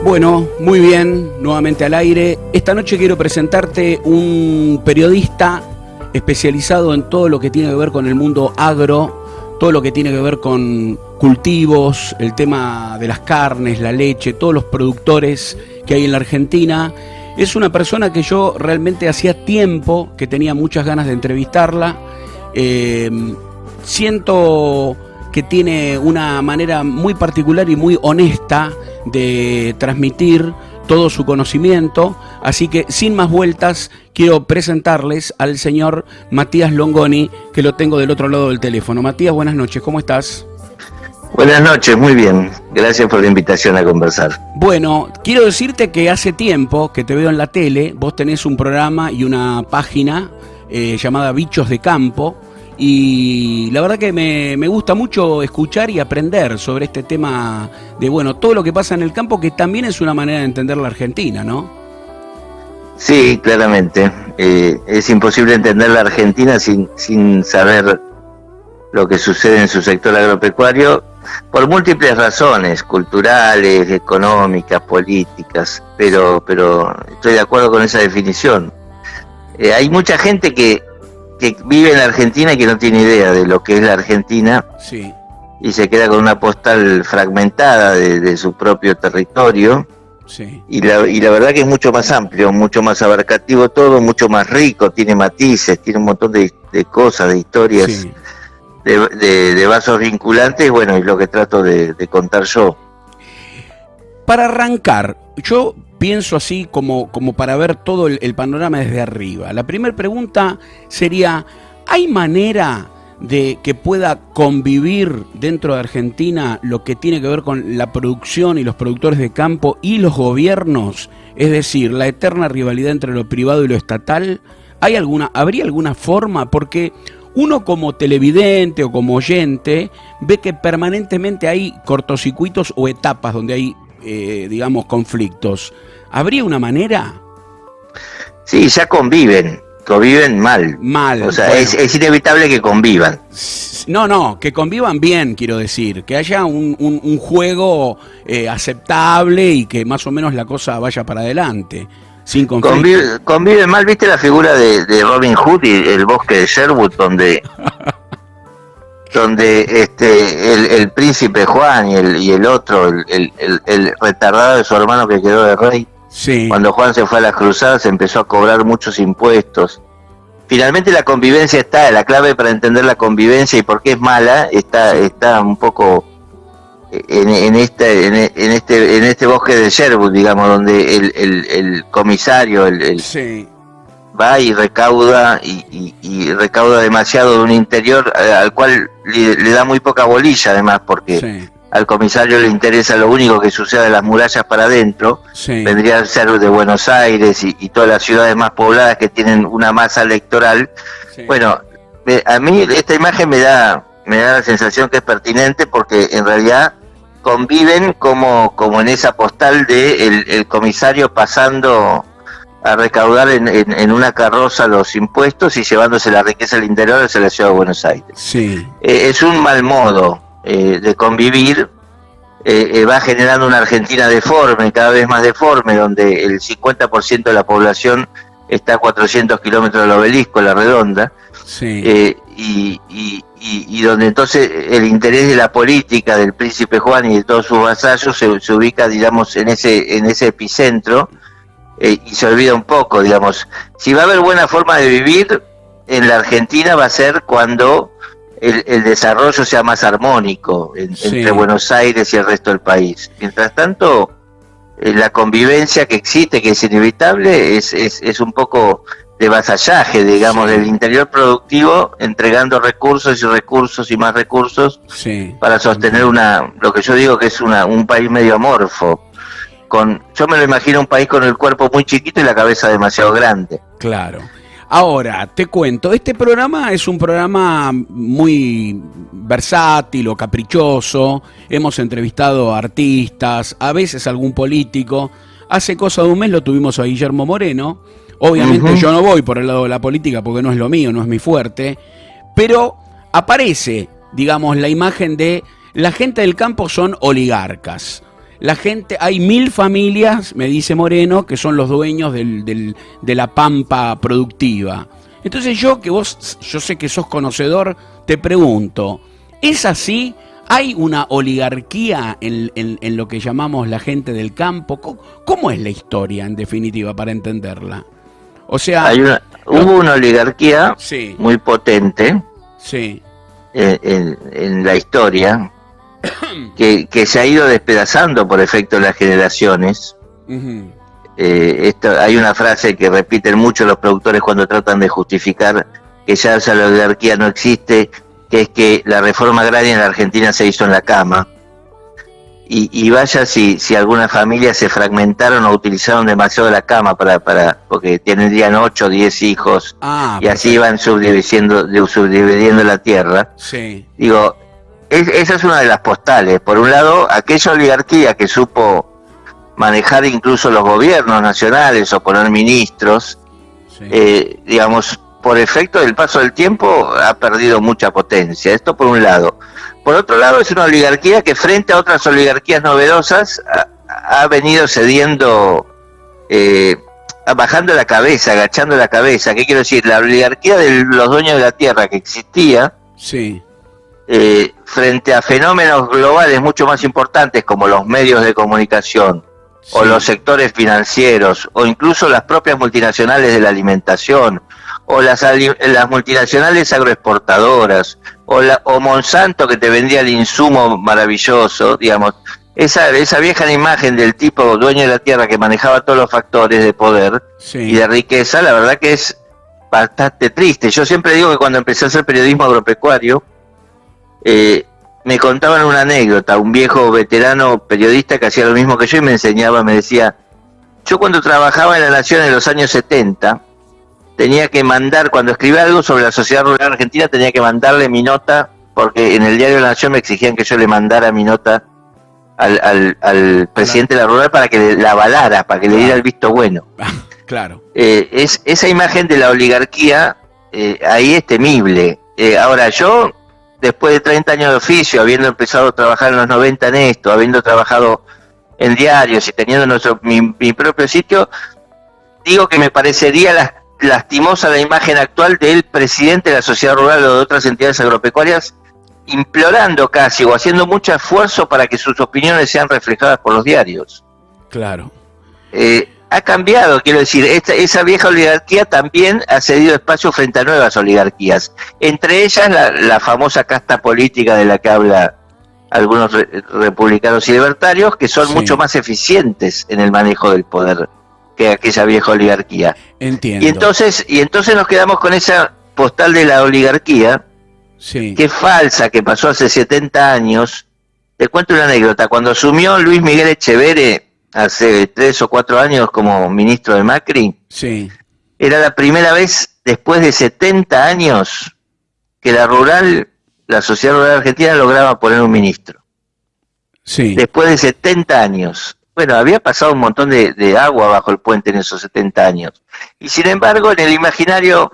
Bueno, muy bien, nuevamente al aire. Esta noche quiero presentarte un periodista especializado en todo lo que tiene que ver con el mundo agro, todo lo que tiene que ver con cultivos, el tema de las carnes, la leche, todos los productores que hay en la Argentina. Es una persona que yo realmente hacía tiempo que tenía muchas ganas de entrevistarla. Siento que tiene una manera muy particular y muy honesta de transmitir todo su conocimiento, así que sin más vueltas quiero presentarles al señor Matías Longoni, que lo tengo del otro lado del teléfono. Matías, buenas noches, ¿cómo estás? Buenas noches, muy bien, gracias por la invitación a conversar. Bueno, quiero decirte que hace tiempo que te veo en la tele, vos tenés un programa y una página llamada Bichos de Campo, y la verdad que me gusta mucho escuchar y aprender sobre este tema de, bueno, todo lo que pasa en el campo, que también es una manera de entender la Argentina, ¿no? Sí, claramente. Es imposible entender la Argentina sin saber lo que sucede en su sector agropecuario, por múltiples razones, culturales, económicas, políticas, pero estoy de acuerdo con esa definición. Hay mucha gente que vive en la Argentina y que no tiene idea de lo que es la Argentina, sí, y se queda con una postal fragmentada de su propio territorio, sí. y la verdad que es mucho más amplio, mucho más abarcativo todo, mucho más rico, tiene matices, tiene un montón de cosas, de historias, Sí. de vasos vinculantes, y bueno, es lo que trato de contar yo. Para arrancar, yo pienso así como para ver todo el panorama desde arriba. La primera pregunta sería, ¿hay manera de que pueda convivir dentro de Argentina lo que tiene que ver con la producción y los productores de campo y los gobiernos? Es decir, la eterna rivalidad entre lo privado y lo estatal. ¿Habría alguna forma? Porque uno como televidente o como oyente ve que permanentemente hay cortocircuitos o etapas donde hay digamos, conflictos. ¿Habría una manera? Sí, ya conviven mal. O sea, bueno. es inevitable que convivan. No, que convivan bien, quiero decir, que haya un juego aceptable y que más o menos la cosa vaya para adelante, sin conflicto. Conviven mal, ¿viste la figura de Robin Hood y el bosque de Sherwood, donde el príncipe Juan y el otro, el retardado de su hermano que quedó de rey? Sí. Cuando Juan se fue a las cruzadas empezó a cobrar muchos impuestos. Finalmente la convivencia está, la clave para entender la convivencia y por qué es mala está un poco en este bosque de Sherwood, digamos, donde el comisario Sí. va y recauda y recauda demasiado de un interior al cual le da muy poca bolilla, además, porque Sí. al comisario le interesa lo único que suceda de las murallas para adentro. Sí. Vendría a ser de Buenos Aires y todas las ciudades más pobladas que tienen una masa electoral. Sí. Bueno, a mí esta imagen me da la sensación que es pertinente, porque en realidad conviven como en esa postal de el comisario pasando a recaudar en una carroza los impuestos y llevándose la riqueza al interior hacia la ciudad de Buenos Aires. Sí. Es un mal modo de convivir. Va generando una Argentina deforme, cada vez más deforme, donde el 50% de la población está a 400 kilómetros del Obelisco, La Redonda, sí. y donde entonces el interés de la política del príncipe Juan y de todos sus vasallos se ubica, digamos, en ese epicentro, y se olvida un poco, digamos, si va a haber buena forma de vivir en la Argentina va a ser cuando el desarrollo sea más armónico entre Buenos Aires y el resto del país. Mientras tanto, la convivencia que existe, que es inevitable, es un poco de vasallaje, digamos, del interior productivo, entregando recursos y más recursos para sostener lo que yo digo que es un país medio amorfo. Yo me lo imagino un país con el cuerpo muy chiquito y la cabeza demasiado grande. Claro. Ahora, te cuento, este programa es un programa muy versátil o caprichoso. Hemos entrevistado a artistas, a veces a algún político. Hace cosa de un mes lo tuvimos a Guillermo Moreno. Obviamente yo no voy por el lado de la política porque no es lo mío, no es mi fuerte. Pero aparece, digamos, la imagen de la gente del campo son oligarcas. la gente, hay 1000 familias, me dice Moreno, que son los dueños de la pampa productiva. Entonces yo sé que sos conocedor, te pregunto, ¿es así? ¿Hay una oligarquía en lo que llamamos la gente del campo? ¿Cómo es la historia, en definitiva, para entenderla? O sea... Hubo una oligarquía sí, muy potente sí, en la historia que se ha ido despedazando por efecto de las generaciones. uh-huh, Hay una frase que repiten mucho los productores cuando tratan de justificar que ya esa oligarquía no existe, que es que la reforma agraria en la Argentina se hizo en la cama. Y vaya si algunas familias se fragmentaron o utilizaron demasiado la cama porque tendrían 8 o 10 hijos y así iban subdividiendo la tierra. Sí. Digo, esa es una de las postales. Por un lado, aquella oligarquía que supo manejar incluso los gobiernos nacionales o poner ministros, sí, digamos, por efecto del paso del tiempo ha perdido mucha potencia. Esto por un lado. Por otro lado, es una oligarquía que frente a otras oligarquías novedosas ha venido cediendo, bajando la cabeza, agachando la cabeza. ¿Qué quiero decir? La oligarquía de los dueños de la tierra que existía, sí, frente a fenómenos globales mucho más importantes como los medios de comunicación, sí, o los sectores financieros, o incluso las propias multinacionales de la alimentación, o las multinacionales agroexportadoras, o Monsanto que te vendía el insumo maravilloso, digamos, esa vieja imagen del tipo dueño de la tierra que manejaba todos los factores de poder, sí, y de riqueza, la verdad que es bastante triste. Yo siempre digo que cuando empecé a hacer periodismo agropecuario, me contaban una anécdota, un viejo veterano periodista que hacía lo mismo que yo y me enseñaba, me decía, yo cuando trabajaba en La Nación en los años 70, tenía que mandar, cuando escribía algo sobre la sociedad rural argentina, tenía que mandarle mi nota, porque en el diario La Nación me exigían que yo le mandara mi nota al presidente de la rural para que la avalara, para que le diera el visto bueno. Claro. Esa imagen de la oligarquía ahí es temible. Ahora yo, después de 30 años de oficio, habiendo empezado a trabajar en los 90 en esto, habiendo trabajado en diarios y teniendo mi propio sitio, digo que me parecería lastimosa la imagen actual del presidente de la sociedad rural o de otras entidades agropecuarias implorando casi o haciendo mucho esfuerzo para que sus opiniones sean reflejadas por los diarios. Claro. Ha cambiado, quiero decir, esa vieja oligarquía también ha cedido espacio frente a nuevas oligarquías, entre ellas la famosa casta política de la que habla algunos republicanos y libertarios, que son, sí, mucho más eficientes en el manejo del poder que aquella vieja oligarquía. Entiendo. Y entonces nos quedamos con esa postal de la oligarquía, sí, que es falsa, que pasó hace 70 años. Te cuento una anécdota. Cuando asumió Luis Miguel Echeverre hace 3 o 4 años como ministro de Macri, sí, era la primera vez después de 70 años que la sociedad rural argentina lograba poner un ministro. Sí. Después de 70 años. Bueno, había pasado un montón de agua bajo el puente en esos 70 años. Y sin embargo, en el imaginario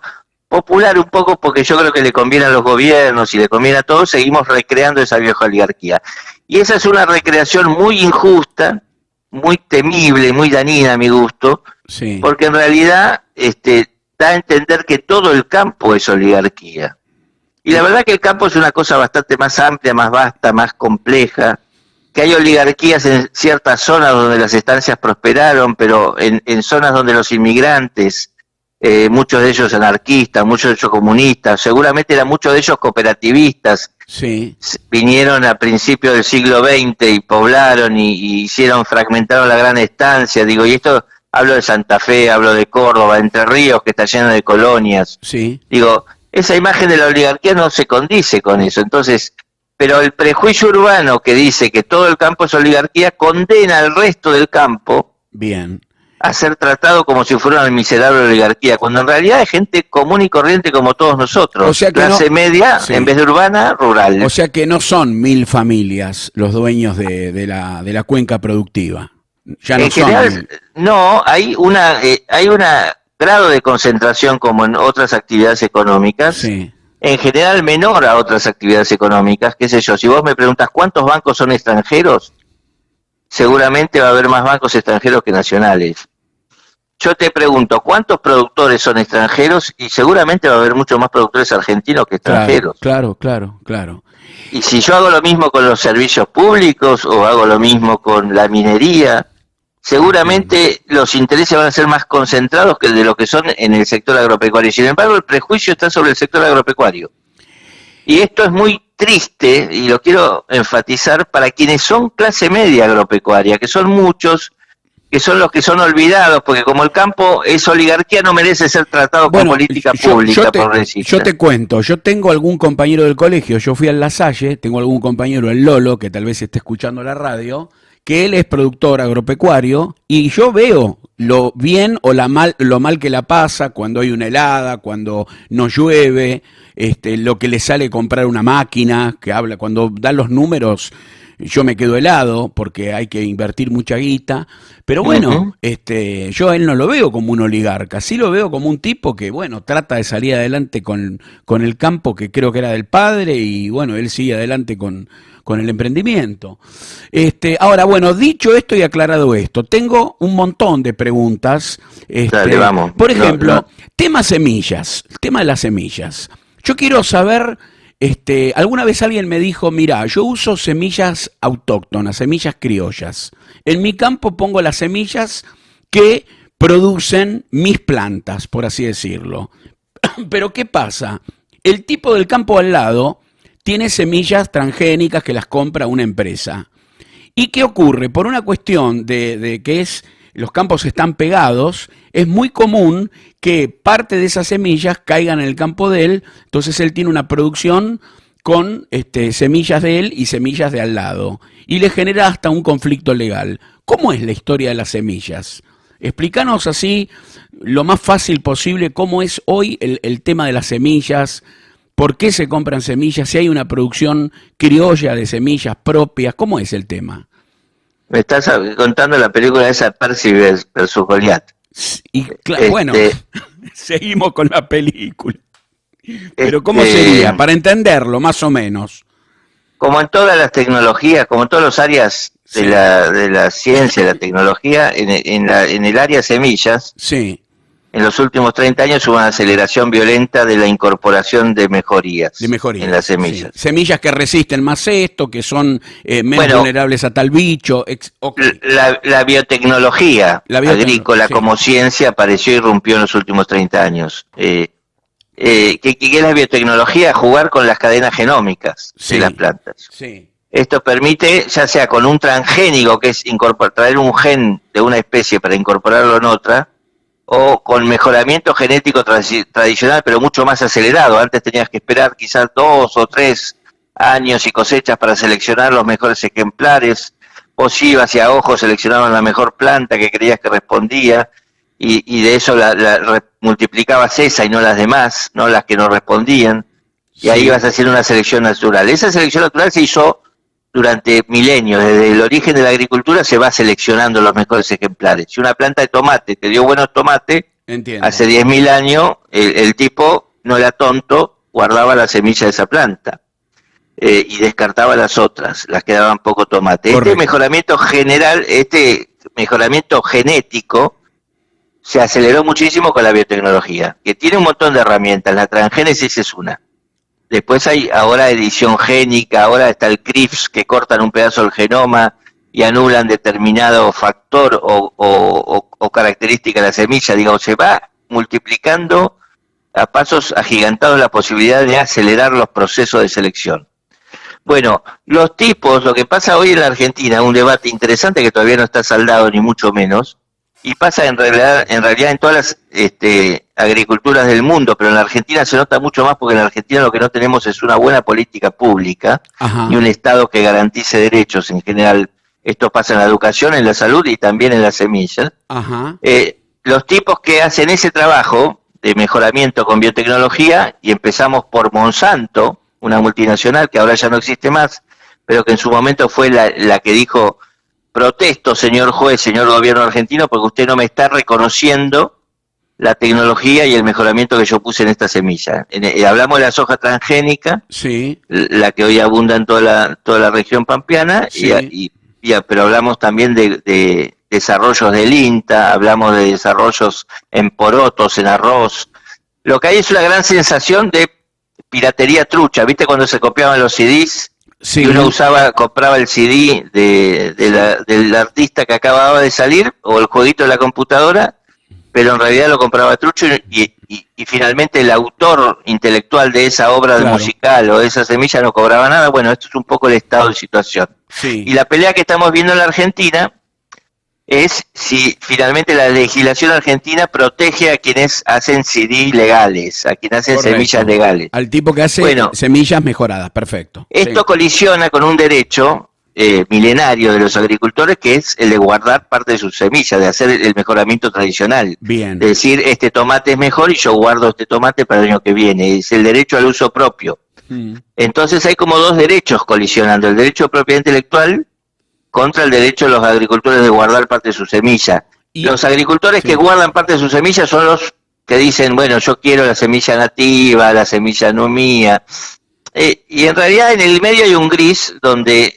popular, un poco porque yo creo que le conviene a los gobiernos y le conviene a todos, seguimos recreando esa vieja oligarquía. Y esa es una recreación muy injusta, muy temible, muy dañina a mi gusto, sí, porque en realidad da a entender que todo el campo es oligarquía. Y la verdad que el campo es una cosa bastante más amplia, más vasta, más compleja, que hay oligarquías en ciertas zonas donde las estancias prosperaron, pero en zonas donde los inmigrantes, muchos de ellos anarquistas, muchos de ellos comunistas, seguramente eran muchos de ellos cooperativistas, sí, vinieron a principios del siglo XX y poblaron y fragmentaron la gran estancia, digo, y esto hablo de Santa Fe, hablo de Córdoba, Entre Ríos, que está lleno de colonias, sí, digo, esa imagen de la oligarquía no se condice con eso, entonces, pero el prejuicio urbano que dice que todo el campo es oligarquía condena al resto del campo, bien, a ser tratado como si fuera una miserable oligarquía, cuando en realidad es gente común y corriente como todos nosotros, o sea que clase media, sí, en vez de urbana, rural. O sea que no son 1000 familias los dueños de la cuenca productiva. Ya no en son general, no, hay una grado de concentración como en otras actividades económicas, sí, en general menor a otras actividades económicas, qué sé yo, si vos me preguntas cuántos bancos son extranjeros, seguramente va a haber más bancos extranjeros que nacionales. Yo te pregunto, ¿cuántos productores son extranjeros? Y seguramente va a haber muchos más productores argentinos que extranjeros. Claro. Y si yo hago lo mismo con los servicios públicos o hago lo mismo con la minería, seguramente los intereses van a ser más concentrados que de lo que son en el sector agropecuario. Sin embargo, el prejuicio está sobre el sector agropecuario. Y esto es muy triste, y lo quiero enfatizar, para quienes son clase media agropecuaria, que son muchos, que son los que son olvidados, porque como el campo es oligarquía, no merece ser tratado con política pública progresista. Yo te cuento, yo tengo algún compañero del colegio, yo fui al La Salle, tengo algún compañero, el Lolo, que tal vez esté escuchando la radio, que él es productor agropecuario, y yo veo lo bien o lo mal que la pasa cuando hay una helada, cuando no llueve, lo que le sale comprar una máquina, que habla, cuando dan los números, yo me quedo helado porque hay que invertir mucha guita, pero bueno, yo a él no lo veo como un oligarca, sí lo veo como un tipo que, bueno, trata de salir adelante con el campo que creo que era del padre y, bueno, él sigue adelante con el emprendimiento. Ahora, bueno, dicho esto y aclarado esto, tengo un montón de preguntas. Dale, vamos. Por ejemplo, tema semillas, el tema de las semillas. Yo quiero saber... alguna vez alguien me dijo, mira, yo uso semillas autóctonas, semillas criollas. En mi campo pongo las semillas que producen mis plantas, por así decirlo. Pero ¿qué pasa? El tipo del campo al lado tiene semillas transgénicas que las compra una empresa. ¿Y qué ocurre? Por una cuestión de que los campos están pegados, es muy común que parte de esas semillas caigan en el campo de él, entonces él tiene una producción con semillas de él y semillas de al lado, y le genera hasta un conflicto legal. ¿Cómo es la historia de las semillas? Explícanos así, lo más fácil posible, cómo es hoy el tema de las semillas, por qué se compran semillas, si hay una producción criolla de semillas propias, ¿cómo es el tema? Me estás contando la película esa Percy versus Goliat. Y bueno, seguimos con la película. Pero ¿cómo sería? Para entenderlo, más o menos. Como en todas las tecnologías, como en todas las áreas de la ciencia, de la tecnología, en el área semillas, sí. En los últimos 30 años hubo una aceleración violenta de la incorporación de mejorías en las semillas. Sí. Semillas que resisten más esto, que son menos vulnerables a tal bicho. Okay. La biotecnología agrícola como ciencia apareció y irrumpió en los últimos 30 años. ¿Qué es la biotecnología? Jugar con las cadenas genómicas de las plantas. Sí. Esto permite, ya sea con un transgénico, que es traer un gen de una especie para incorporarlo en otra, o con mejoramiento genético tradicional, pero mucho más acelerado. Antes tenías que esperar quizás 2 o 3 años y cosechas para seleccionar los mejores ejemplares. Vos ibas y a ojo seleccionaban la mejor planta que creías que respondía, y de eso multiplicabas esa y no las demás, no las que no respondían, y ahí ibas haciendo una selección natural. Esa selección natural se hizo durante milenios. Desde el origen de la agricultura se va seleccionando los mejores ejemplares. Si una planta de tomate te dio buenos tomates, hace 10.000 años, el tipo no era tonto, guardaba la semilla de esa planta y descartaba las otras, las que daban poco tomate. Correcto. Este mejoramiento general, este mejoramiento genético, se aceleró muchísimo con la biotecnología, que tiene un montón de herramientas. La transgénesis es una. Después hay ahora edición génica, ahora está el CRISPR, que cortan un pedazo del genoma y anulan determinado factor o característica de la semilla. Digamos, se va multiplicando a pasos agigantados la posibilidad de acelerar los procesos de selección. Bueno, los tipos, lo que pasa hoy en la Argentina, un debate interesante que todavía no está saldado ni mucho menos, y pasa en realidad en todas las agriculturas del mundo, pero en la Argentina se nota mucho más porque en la Argentina lo que no tenemos es una buena política pública. Ajá. Y un Estado que garantice derechos en general. Esto pasa en la educación, en la salud y también en las semillas. Ajá. Los tipos que hacen ese trabajo de mejoramiento con biotecnología, y empezamos por Monsanto, una multinacional que ahora ya no existe más, pero que en su momento fue la que dijo: protesto, señor juez, señor gobierno argentino, porque usted no me está reconociendo la tecnología y el mejoramiento que yo puse en esta semilla. Hablamos de la soja transgénica, sí, la que hoy abunda en toda la región pampeana, sí, pero hablamos también de desarrollos del INTA, hablamos de desarrollos en porotos, en arroz. Lo que hay es una gran sensación de piratería trucha, ¿viste? Cuando se copiaban los CDs, Sí. y uno compraba el CD del artista que acababa de salir, o el jueguito de la computadora, pero en realidad lo compraba trucho, y finalmente el autor intelectual de esa obra Claro. musical o de esa semilla no cobraba nada. Bueno, esto es un poco el estado de situación. Sí. Y la pelea que estamos viendo en la Argentina es si finalmente la legislación argentina protege a quienes hacen CD legales, a quienes hacen Correcto. semillas legales. Al tipo que hace Bueno, semillas mejoradas, perfecto. esto Sí. colisiona con un derecho milenario de los agricultores, que es el de guardar parte de sus semillas, de hacer el mejoramiento tradicional. Bien. De decir, este tomate es mejor y yo guardo este tomate para el año que viene. Es el derecho al uso propio. Entonces hay como dos derechos colisionando: el derecho de propiedad intelectual contra el derecho de los agricultores de guardar parte de su semilla. Y- Los agricultores sí. que guardan parte de su semilla son los que dicen, bueno, yo quiero la semilla nativa, la semilla no mía. Y en realidad en el medio hay un gris donde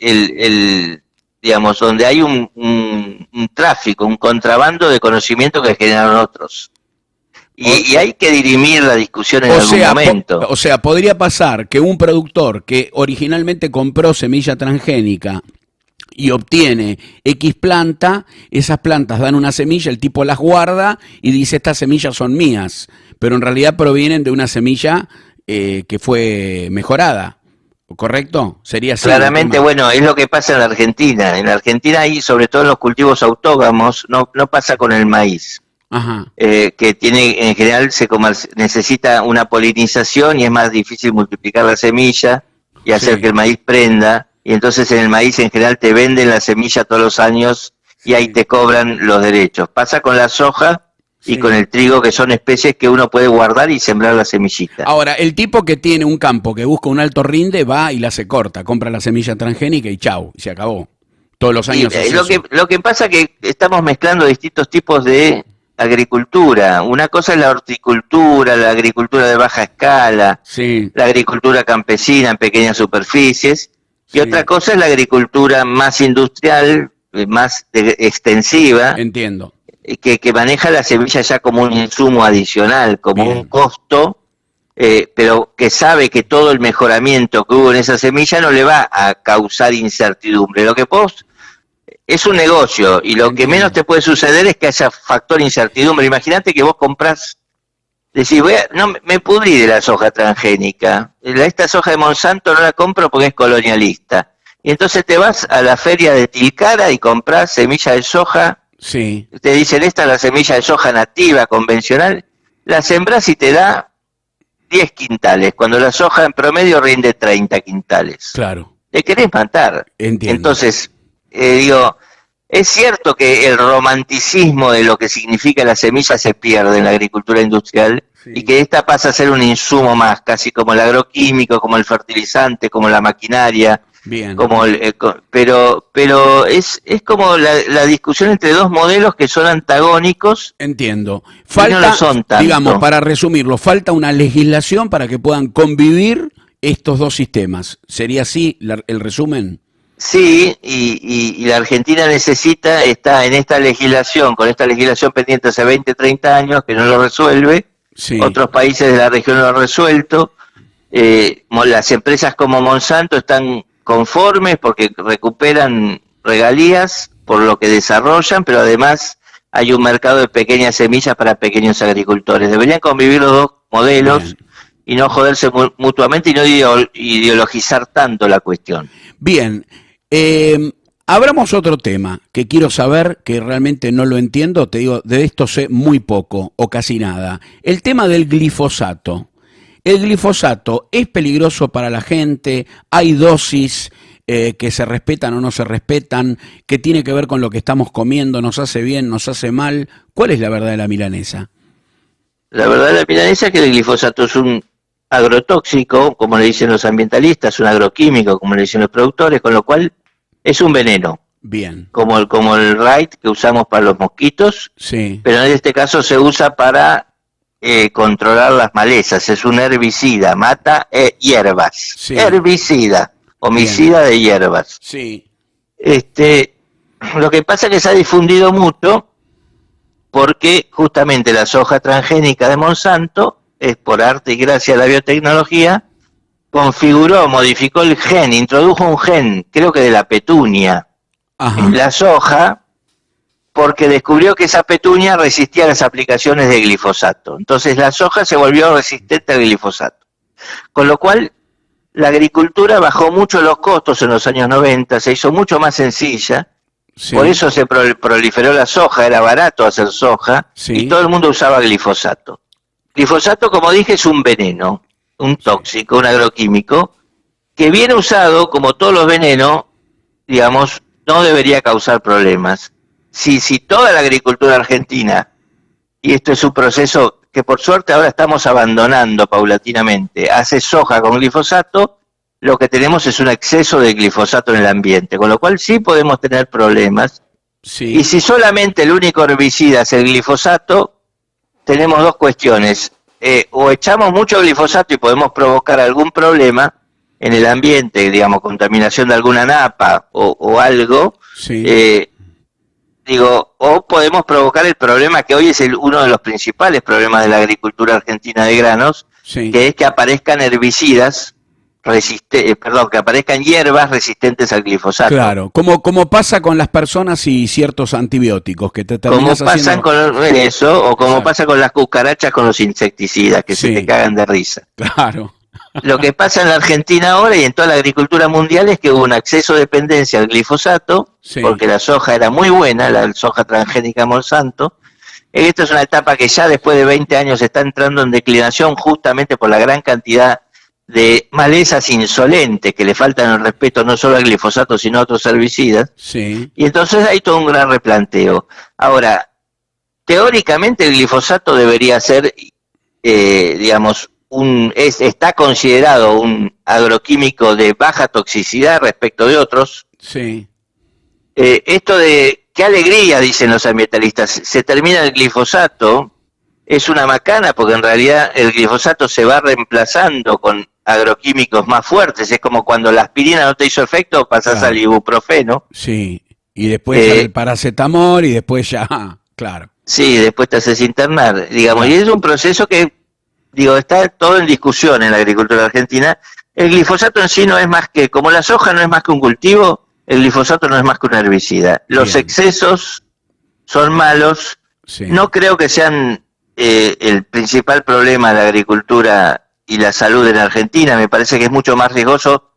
digamos, donde hay un tráfico, un contrabando de conocimiento que generaron otros. Y hay que dirimir la discusión en algún momento. O sea, podría pasar que un productor que originalmente compró semilla transgénica y obtiene X planta, esas plantas dan una semilla, el tipo las guarda y dice, estas semillas son mías, pero en realidad provienen de una semilla que fue mejorada, ¿correcto? Sería así. Claramente, bueno, es lo que pasa en la Argentina. En la Argentina, y sobre todo en los cultivos autógamos, no pasa con el maíz. Ajá. Que tiene, en general, necesita una polinización y es más difícil multiplicar la semilla y hacer Sí. que el maíz prenda. Y entonces en el maíz en general te venden la semilla todos los años y ahí te cobran los derechos. Pasa con la soja y Sí. con el trigo, que son especies que uno puede guardar y sembrar la semillita. Ahora, el tipo que tiene un campo que busca un alto rinde va y la se corta, compra la semilla transgénica y chau, y se acabó. Todos los años es lo eso. que pasa es que estamos mezclando distintos tipos de agricultura. Una cosa es la horticultura, la agricultura de baja escala, Sí, la agricultura campesina en pequeñas superficies, y sí. otra cosa es la agricultura más industrial, más extensiva, Entiendo. que maneja la semilla ya como un insumo adicional, como Bien. un costo, pero que sabe que todo el mejoramiento que hubo en esa semilla no le va a causar incertidumbre. Lo que vos es un negocio, y lo que Entiendo. menos te puede suceder es que haya factor incertidumbre. Imagínate que vos comprás, decís, no, me pudrí de la soja transgénica, esta soja de Monsanto no la compro porque es colonialista. Y entonces te vas a la feria de Tilcara y comprás semilla de soja. Sí, Te dicen, esta es la semilla de soja nativa, convencional, la sembrás y te da 10 quintales, cuando la soja en promedio rinde 30 quintales. claro. Te querés matar. Entiendo. Entonces, digo, es cierto que el romanticismo de lo que significa la semilla se pierde en la agricultura industrial, Sí. y que esta pasa a ser un insumo más, casi como el agroquímico, como el fertilizante, como la maquinaria. Bien. Como pero es como la discusión entre dos modelos que son antagónicos. Entiendo. Y Falta, no lo son tanto. digamos, para resumirlo, falta una legislación para que puedan convivir estos dos sistemas. ¿Sería así el resumen? Sí, y la Argentina está en esta legislación, con esta legislación pendiente hace 20, 30 años, que no lo resuelve. Sí. Otros países de la región lo han resuelto. Las empresas como Monsanto están conformes porque recuperan regalías por lo que desarrollan, pero además hay un mercado de pequeñas semillas para pequeños agricultores. Deberían convivir los dos modelos. Bien. Y no joderse mutuamente y no ideologizar tanto la cuestión. Bien. Abramos otro tema que quiero saber, que realmente no lo entiendo, te digo, de esto sé muy poco o casi nada. El tema del glifosato. ¿El glifosato es peligroso para la gente? ¿Hay dosis que se respetan o no se respetan? ¿Qué tiene que ver con lo que estamos comiendo? ¿Nos hace bien? ¿Nos hace mal? ¿Cuál es la verdad de la milanesa? La verdad de la milanesa es que el glifosato es un agrotóxico, como le dicen los ambientalistas, un agroquímico, como le dicen los productores, con lo cual es un veneno, Bien. como el Right que usamos para los mosquitos, Sí. pero en este caso se usa para controlar las malezas. Es un herbicida, mata hierbas. Sí. Herbicida, homicida de hierbas. Sí. Lo que pasa es que se ha difundido mucho porque justamente la soja transgénica de Monsanto, es por arte y gracia de la biotecnología, modificó el gen, introdujo un gen, creo que de la petunia, en la soja, porque descubrió que esa petunia resistía a las aplicaciones de glifosato. Entonces la soja se volvió resistente al glifosato. Con lo cual, la agricultura bajó mucho los costos en los años 90, se hizo mucho más sencilla. Sí. Por eso se proliferó la soja, era barato hacer soja, sí, y todo el mundo usaba glifosato. Glifosato, como dije, es un veneno, un tóxico, un agroquímico, que bien usado, como todos los venenos, digamos, no debería causar problemas. Si toda la agricultura argentina, y esto es un proceso que por suerte ahora estamos abandonando paulatinamente, hace soja con glifosato, lo que tenemos es un exceso de glifosato en el ambiente, con lo cual sí podemos tener problemas. Sí. Y si solamente el único herbicida es el glifosato, tenemos dos cuestiones. O echamos mucho glifosato y podemos provocar algún problema en el ambiente, digamos, contaminación de alguna napa o algo, sí. O podemos provocar el problema que hoy es uno de los principales problemas de la agricultura argentina de granos, sí, que es que aparezcan herbicidas, que aparezcan hierbas resistentes al glifosato. Claro, como pasa con las personas y ciertos antibióticos que te terminas haciendo... con eso, o como pasa con las cucarachas con los insecticidas, que sí, se te cagan de risa. Claro. Lo que pasa en la Argentina ahora y en toda la agricultura mundial es que hubo un acceso de dependencia al glifosato, sí, porque la soja era muy buena, la soja transgénica Monsanto. Esta es una etapa que ya después de 20 años está entrando en declinación justamente por la gran cantidad de malezas insolentes que le faltan el respeto no solo al glifosato sino a otros herbicidas, sí, y entonces hay todo un gran replanteo. Ahora, teóricamente el glifosato debería ser, está considerado un agroquímico de baja toxicidad respecto de otros. Sí. Esto de qué alegría, dicen los ambientalistas, se termina el glifosato, es una macana porque en realidad el glifosato se va reemplazando con agroquímicos más fuertes, es como cuando la aspirina no te hizo efecto, pasás al ibuprofeno. Sí, y después al paracetamol y después ya, claro. Sí, después te haces internar, digamos, claro. Y es un proceso que, está todo en discusión en la agricultura argentina. El glifosato en sí no es más que, como la soja no es más que un cultivo, el glifosato no es más que un herbicida. Los excesos son malos, sí, no creo que sean el principal problema de la agricultura y la salud en Argentina, me parece que es mucho más riesgoso.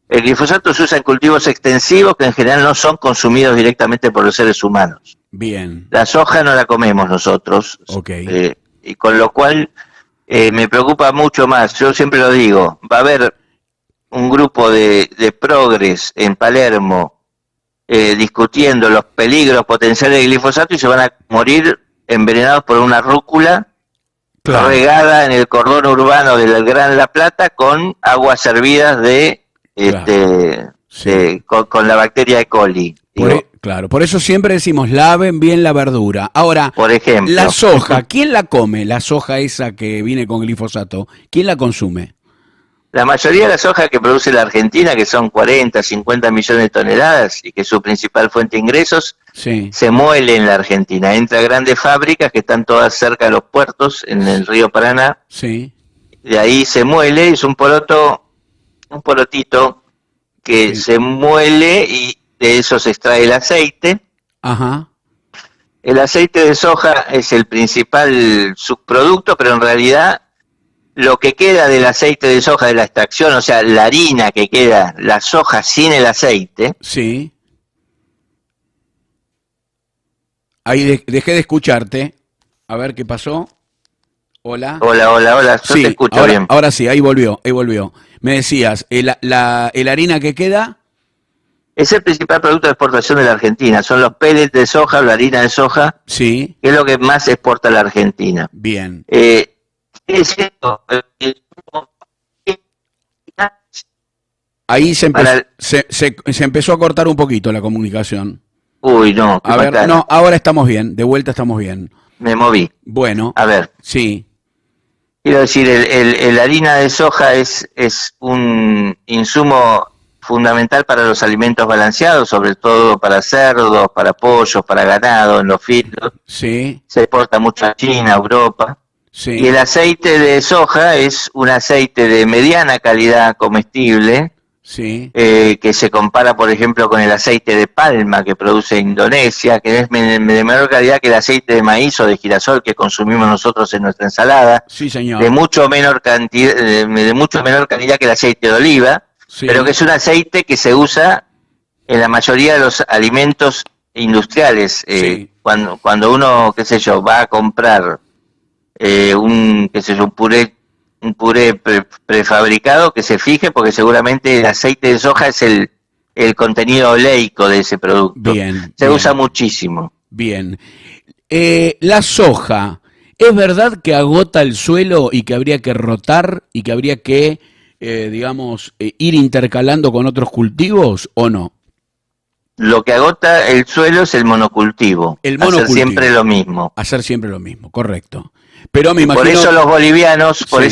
El glifosato se usa en cultivos extensivos que en general no son consumidos directamente por los seres humanos. Bien. La soja no la comemos nosotros, okay, y con lo cual me preocupa mucho más. Yo siempre lo digo, va a haber un grupo de progres en Palermo discutiendo los peligros potenciales del glifosato y se van a morir envenenados por una rúcula, claro, regada en el cordón urbano del Gran La Plata con aguas hervidas claro, sí, con la bacteria E. coli. Claro, por eso siempre decimos, laven bien la verdura. Ahora, por ejemplo, la soja, ¿quién la come? La soja esa que viene con glifosato, ¿quién la consume? La mayoría de la soja que produce la Argentina, que son 40, 50 millones de toneladas y que es su principal fuente de ingresos, sí, se muele en la Argentina. Entra a grandes fábricas que están todas cerca de los puertos, en el río Paraná. Sí. De ahí se muele, es un porotito que sí, se muele y de eso se extrae el aceite. Ajá. El aceite de soja es el principal subproducto, pero en realidad lo que queda del aceite de soja de la extracción, o sea, la harina que queda, la soja sin el aceite. Sí. Ahí dejé de escucharte. A ver qué pasó. Hola. Hola. Yo te escucho bien. Ahora sí, ahí volvió. Me decías, la harina que queda... Es el principal producto de exportación de la Argentina. Son los pellets de soja, la harina de soja, sí, que es lo que más exporta la Argentina. Bien. Es esto. Ahí se empezó a cortar un poquito la comunicación. Uy, no. A ver, no, ahora estamos bien, de vuelta estamos bien. Me moví. Bueno. A ver. Sí. Quiero decir, la harina de soja es un insumo fundamental para los alimentos balanceados, sobre todo para cerdos, para pollos, para ganado, en los filos. Sí, Se exporta mucho a China, a Europa. Y el sí, aceite de soja es un aceite de mediana calidad comestible, sí, que se compara, por ejemplo, con el aceite de palma que produce Indonesia, que es de menor calidad que el aceite de maíz o de girasol que consumimos nosotros en nuestra ensalada, sí, de señor. mucho menor cantidad, de mucho menor calidad que el aceite de oliva, pero que Sí, es un aceite que se usa en la mayoría de los alimentos industriales. sí, Cuando uno, qué sé yo, va a comprar qué sé yo, un puré prefabricado, que se fije, porque seguramente el aceite de soja es el contenido oleico de ese producto. bien, Se usa bien, muchísimo. bien. La soja, ¿es verdad que agota el suelo y que habría que rotar y que habría que, digamos, ir intercalando con otros cultivos o no? Lo que agota el suelo es el monocultivo, El hacer siempre monocultivo, lo mismo. hacer siempre lo mismo, correcto. Pero me imagino, Por sí, eso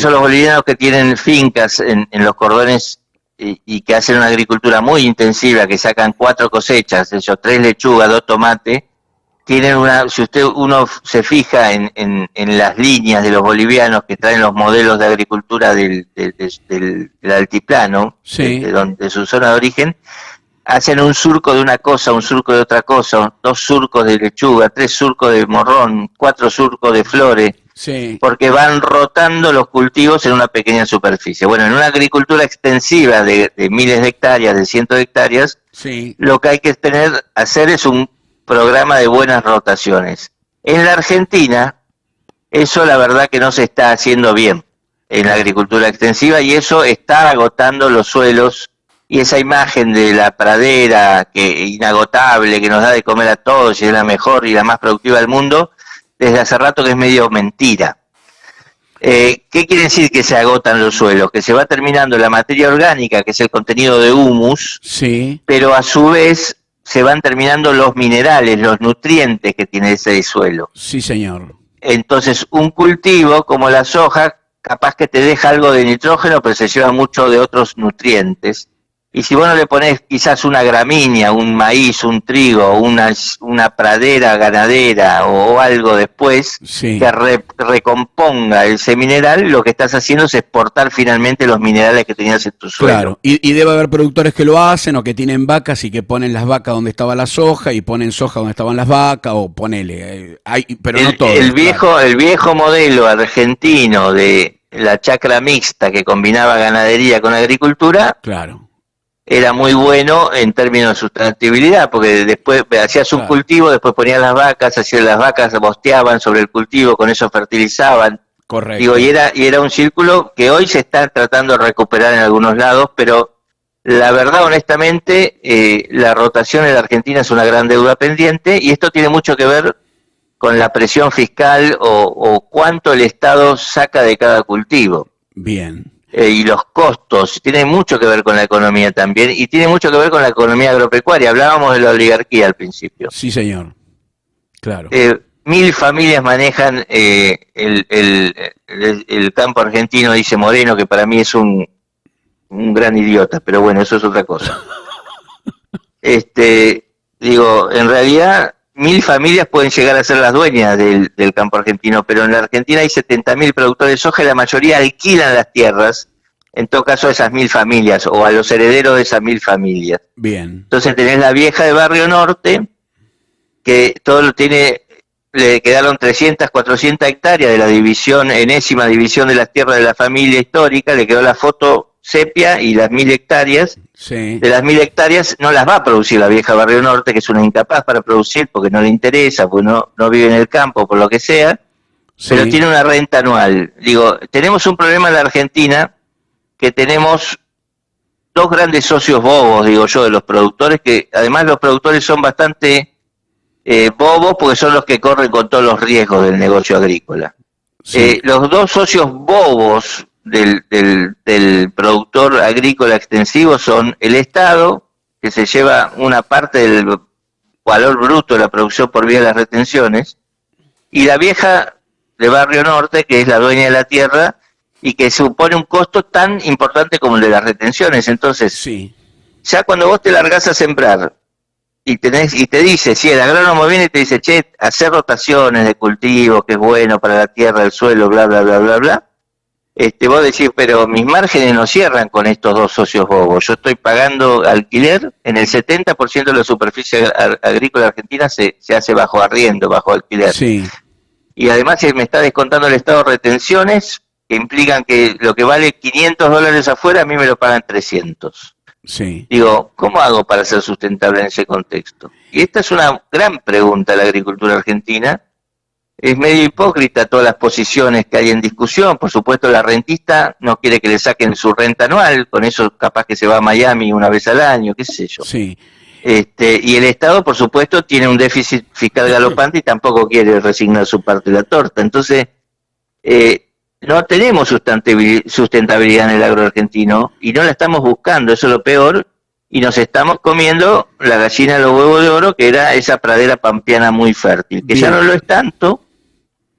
los bolivianos que tienen fincas en los cordones y que hacen una agricultura muy intensiva, que sacan 4 cosechas, eso, 3 lechugas, 2 tomates, tienen si uno se fija en las líneas de los bolivianos que traen los modelos de agricultura del altiplano, sí, de su zona de origen, hacen un surco de una cosa, un surco de otra cosa, 2 surcos de lechuga, 3 surcos de morrón, 4 surcos de flores, sí, porque van rotando los cultivos en una pequeña superficie. Bueno, en una agricultura extensiva de miles de hectáreas, de cientos de hectáreas, sí, lo que hay que hacer es un programa de buenas rotaciones. En la Argentina, eso la verdad que no se está haciendo bien en la claro. agricultura extensiva, y eso está agotando los suelos, y esa imagen de la pradera que inagotable, que nos da de comer a todos y es la mejor y la más productiva del mundo, desde hace rato que es medio mentira. ¿Qué quiere decir que se agotan los suelos? Que se va terminando la materia orgánica, que es el contenido de humus, Sí, pero a su vez se van terminando los minerales, los nutrientes que tiene ese suelo. sí, señor. Entonces, un cultivo como la soja, capaz que te deja algo de nitrógeno, pero se lleva mucho de otros nutrientes. Y si vos no le ponés quizás una gramínea, un maíz, un trigo, una pradera ganadera o algo después que Sí, recomponga ese mineral, lo que estás haciendo es exportar finalmente los minerales que tenías en tu suelo. claro. Y debe haber productores que lo hacen o que tienen vacas y que ponen las vacas donde estaba la soja y ponen soja donde estaban las vacas o ponele. Hay, pero no todos, claro. El viejo modelo argentino de la chacra mixta que combinaba ganadería con agricultura Claro, era muy bueno en términos de sustentabilidad, porque después hacías un claro. cultivo, después ponías las vacas bosteaban sobre el cultivo, con eso fertilizaban. Digo, Correcto. y era un círculo que hoy se está tratando de recuperar en algunos lados, pero la verdad, honestamente, la rotación en la Argentina es una gran deuda pendiente, y esto tiene mucho que ver con la presión fiscal o cuánto el Estado saca de cada cultivo. Bien. Y los costos, tiene mucho que ver con la economía también, y tiene mucho que ver con la economía agropecuaria. Hablábamos de la oligarquía al principio. Sí, señor. Claro. 1000 familias manejan el campo argentino, dice Moreno, que para mí es un gran idiota, pero bueno, eso es otra cosa. Digo, en realidad 1000 familias pueden llegar a ser las dueñas del campo argentino, pero en la Argentina hay 70.000 productores de soja y la mayoría alquilan las tierras, en todo caso a esas 1000 familias o a los herederos de esas 1000 familias. Bien. Entonces tenés la vieja de Barrio Norte, que todo lo tiene, le quedaron 300, 400 hectáreas de la división, enésima división de las tierras de la familia histórica, le quedó la foto sepia y las 1000 hectáreas. Sí. De las 1000 hectáreas no las va a producir la vieja Barrio Norte, que es una incapaz para producir porque no le interesa, porque no vive en el campo, por lo que sea, pero Sí. tiene una renta anual. Digo, tenemos un problema en la Argentina, que tenemos 2 grandes socios bobos, digo yo, de los productores, que además los productores son bastante bobos porque son los que corren con todos los riesgos del negocio agrícola. Sí. Los 2 socios bobos del productor agrícola extensivo son el Estado, que se lleva una parte del valor bruto de la producción por vía de las retenciones, y la vieja de Barrio Norte, que es la dueña de la tierra y que supone un costo tan importante como el de las retenciones. Entonces, Sí. ya cuando vos te largás a sembrar y te dice, si el agrónomo viene y te dice, che, hacer rotaciones de cultivo, que es bueno para la tierra, el suelo, bla, bla, bla, bla, bla, vos decís, pero mis márgenes no cierran con estos dos socios bobos. Yo estoy pagando alquiler, en el 70% de la superficie agrícola argentina se hace bajo arriendo, bajo alquiler. Sí. Y además me está descontando el Estado retenciones que implican que lo que vale $500 afuera, a mí me lo pagan 300. Sí. Digo, ¿cómo hago para ser sustentable en ese contexto? Y esta es una gran pregunta de la agricultura argentina. Es medio hipócrita todas las posiciones que hay en discusión. Por supuesto, la rentista no quiere que le saquen su renta anual, con eso capaz que se va a Miami una vez al año, qué sé yo. Sí. Y el Estado, por supuesto, tiene un déficit fiscal galopante y tampoco quiere resignar su parte de la torta. Entonces, no tenemos sustentabilidad en el agro argentino y no la estamos buscando, eso es lo peor, y nos estamos comiendo la gallina de los huevos de oro, que era esa pradera pampeana muy fértil, que Bien. ya no lo es tanto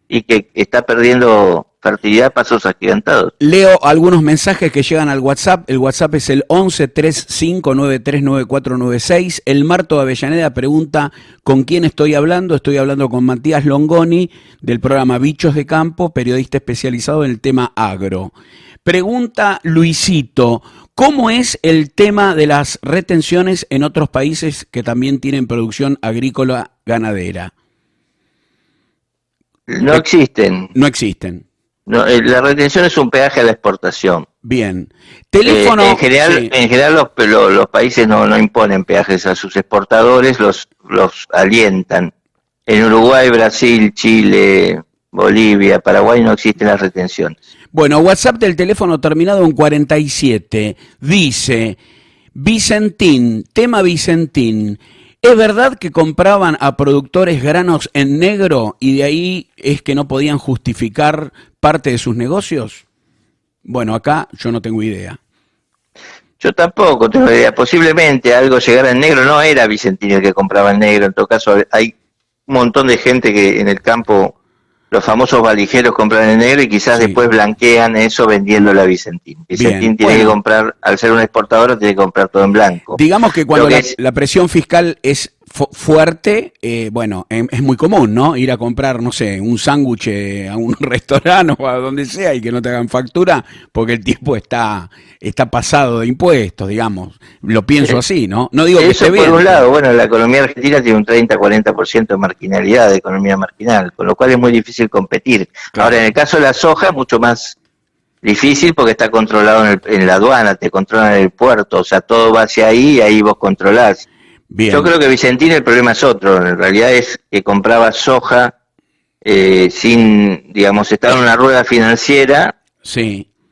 y que está perdiendo fertilidad a pasos agigantados. Leo algunos mensajes que llegan al WhatsApp. El WhatsApp es el 1135939496. El Marto de Avellaneda pregunta con quién estoy hablando. Estoy hablando con Matías Longoni del programa Bichos de Campo, periodista especializado en el tema agro. Pregunta Luisito, ¿cómo es el tema de las retenciones en otros países que también tienen producción agrícola ganadera? No existen. No existen. No, la retención es un peaje a la exportación. Bien. Teléfono. En general, sí. los países no imponen peajes a sus exportadores, los alientan. En Uruguay, Brasil, Chile, Bolivia, Paraguay no existen las retenciones. Bueno, WhatsApp del teléfono terminado en 47 dice, Vicentín, tema Vicentín, ¿es verdad que compraban a productores granos en negro y de ahí es que no podían justificar parte de sus negocios? Bueno, acá yo no tengo idea. Yo tampoco tengo idea. Posiblemente algo llegara en negro. No era Vicentín el que compraba en negro. En todo caso, hay un montón de gente que en el campo, los famosos valijeros, compran en negro y quizás después blanquean eso vendiéndolo a Vicentín. Vicentín tiene que comprar, al ser un exportador, tiene que comprar todo en blanco. Digamos que cuando la presión fiscal es fuerte, bueno, es muy común, ¿no? Ir a comprar, no sé, un sándwich a un restaurante o a donde sea y que no te hagan factura porque el tipo está pasado de impuestos, digamos. Lo pienso así, ¿no? No digo que esté bien. Por un lado, bueno, la economía argentina tiene un 30-40% de marginalidad, de economía marginal, con lo cual es muy difícil competir. Claro. Ahora, en el caso de la soja es mucho más difícil porque está controlado en la aduana, te controlan en el puerto, o sea, todo va hacia ahí y ahí vos controlás. Bien. Yo creo que Vicentín el problema es otro, en realidad es que compraba soja sin, digamos, estaba en una rueda financiera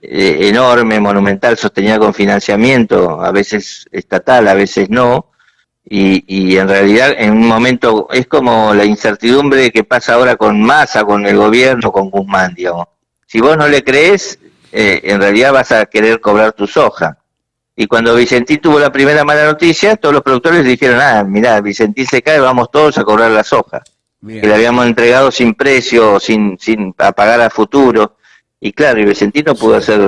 enorme, monumental, sostenida con financiamiento, a veces estatal, a veces no, y en realidad en un momento es como la incertidumbre que pasa ahora con Massa, con el gobierno, con Guzmán, digamos. Si vos no le crees, en realidad vas a querer cobrar tu soja. Y cuando Vicentín tuvo la primera mala noticia, todos los productores le dijeron, mirá, Vicentín se cae, vamos todos a cobrar la soja. Bien. Que le habíamos entregado sin precio, sin pagar a futuro. Y claro, y Vicentín no pudo hacer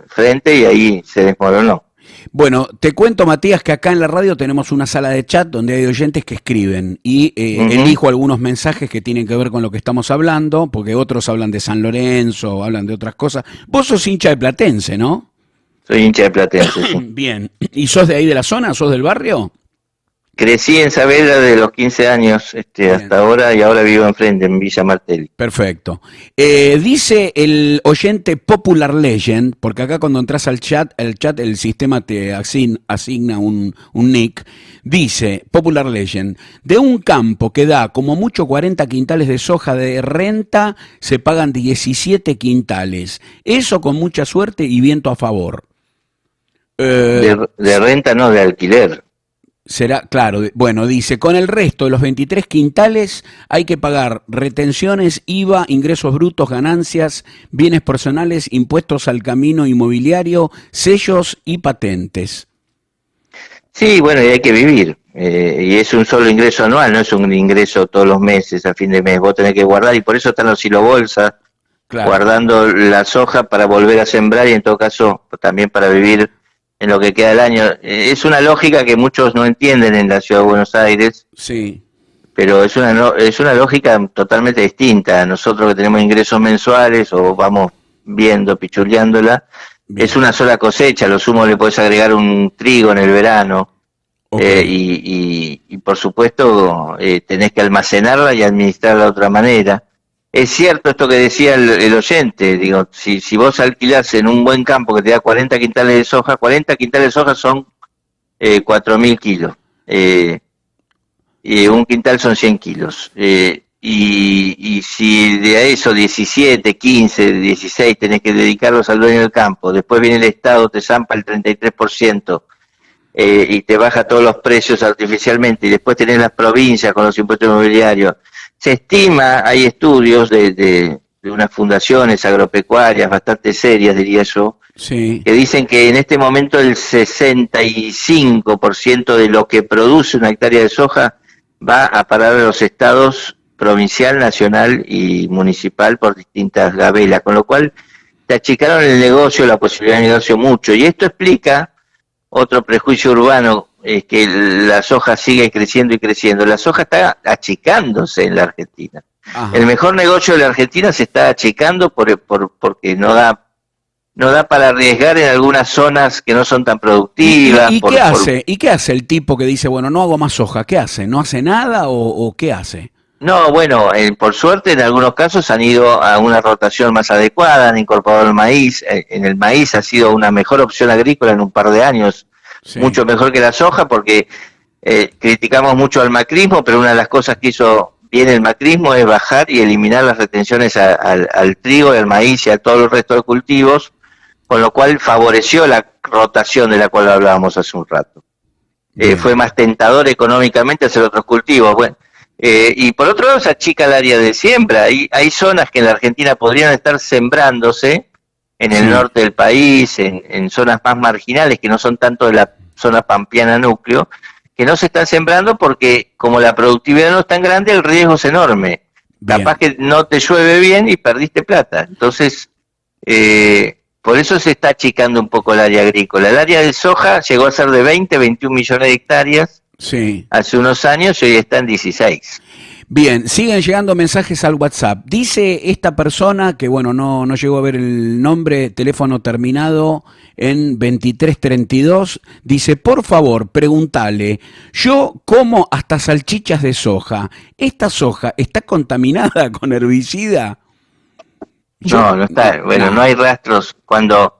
frente y ahí se desmoronó. Bueno, te cuento, Matías, que acá en la radio tenemos una sala de chat donde hay oyentes que escriben y elijo algunos mensajes que tienen que ver con lo que estamos hablando, porque otros hablan de San Lorenzo, hablan de otras cosas. Vos sos hincha de Platense, ¿no? Soy hincha de Platense, sí. Bien. ¿Y sos de ahí de la zona? ¿Sos del barrio? Crecí en Saavedra de los 15 años hasta ahora y ahora vivo enfrente, en Villa Martelli. Perfecto. Dice el oyente Popular Legend, porque acá cuando entras al chat el sistema te asigna un nick, dice Popular Legend, de un campo que da como mucho 40 quintales de soja de renta, se pagan 17 quintales. Eso con mucha suerte y viento a favor. De renta no, de alquiler. Será, claro, bueno, dice, con el resto de los 23 quintales hay que pagar retenciones, IVA, ingresos brutos, ganancias, bienes personales, impuestos al camino inmobiliario, sellos y patentes. Sí, bueno, y hay que vivir, y es un solo ingreso anual, no es un ingreso todos los meses, a fin de mes, vos tenés que guardar, y por eso están los silobolsas, guardando la soja para volver a sembrar, y en todo caso también para vivir en lo que queda del año. Es una lógica que muchos no entienden en la ciudad de Buenos Aires, Sí. pero es una lógica totalmente distinta. Nosotros que tenemos ingresos mensuales o vamos viendo, pichuleándola, Bien. es una sola cosecha, lo sumo le puedes agregar un trigo en el verano. Ok. Y por supuesto tenés que almacenarla y administrarla de otra manera. Es cierto esto que decía el oyente, digo, si vos alquilás en un buen campo que te da 40 quintales de soja, 40 quintales de soja son 4.000 kilos. Un quintal son 100 kilos. Y si de eso 17, 15, 16 tenés que dedicarlos al dueño del campo, después viene el Estado, te zampa el 33%, y te baja todos los precios artificialmente, y después tenés las provincias con los impuestos inmobiliarios. Se estima, hay estudios de unas fundaciones agropecuarias bastante serias, diría yo, Sí. que dicen que en este momento el 65% de lo que produce una hectárea de soja va a parar a los estados provincial, nacional y municipal por distintas gabelas, con lo cual te achicaron el negocio, la posibilidad de negocio mucho, y esto explica otro prejuicio urbano, es que la soja sigue creciendo y creciendo. La soja está achicándose en la Argentina. Ajá. El mejor negocio de la Argentina se está achicando porque no da para arriesgar en algunas zonas que no son tan productivas. ¿Y qué hace? ¿Y qué hace el tipo que dice, bueno, no hago más soja? ¿Qué hace? ¿No hace nada o qué hace? No, bueno, por suerte en algunos casos han ido a una rotación más adecuada, han incorporado el maíz. En el maíz ha sido una mejor opción agrícola en un par de años, Sí. mucho mejor que la soja, porque criticamos mucho al macrismo, pero una de las cosas que hizo bien el macrismo es bajar y eliminar las retenciones al trigo, al maíz y a todos los restos de cultivos, con lo cual favoreció la rotación de la cual hablábamos hace un rato. Fue más tentador económicamente hacer otros cultivos. Bueno, y por otro lado se achica el área de siembra. Hay zonas que en la Argentina podrían estar sembrándose, en el norte del país, en zonas más marginales que no son tanto de la zona pampeana núcleo, que no se están sembrando porque como la productividad no es tan grande, el riesgo es enorme. Bien. Capaz que no te llueve bien y perdiste plata. Entonces, por eso se está achicando un poco el área agrícola. El área de soja llegó a ser de 20, 21 millones de hectáreas Sí. hace unos años y hoy está en 16. Bien, siguen llegando mensajes al WhatsApp. Dice esta persona, que bueno, no llegó a ver el nombre, teléfono terminado en 2332, dice, por favor, preguntale, yo como hasta salchichas de soja, ¿esta soja está contaminada con herbicida? No está, bueno, no hay rastros. Cuando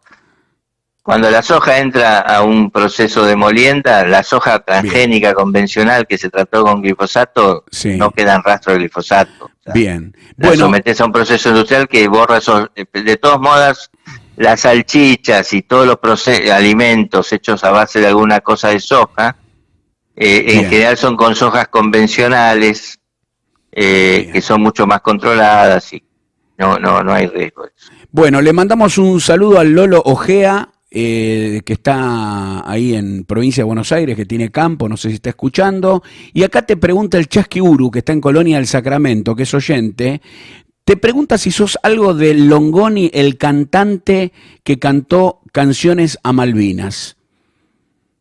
la soja entra a un proceso de molienda, la soja transgénica convencional que se trató con glifosato, Sí. no quedan rastros de glifosato. O sea, Bien. la Bueno, sometes a un proceso industrial que borra esos. De todos modos, las salchichas y todos los alimentos hechos a base de alguna cosa de soja, en general son con sojas convencionales, que son mucho más controladas y no hay riesgo. Bueno, le mandamos un saludo al Lolo Ojea, que está ahí en provincia de Buenos Aires, que tiene campo, no sé si está escuchando. Y acá te pregunta el Chasqui Uru, que está en Colonia del Sacramento, que es oyente. Te pregunta si sos algo de Longoni, el cantante que cantó canciones a Malvinas.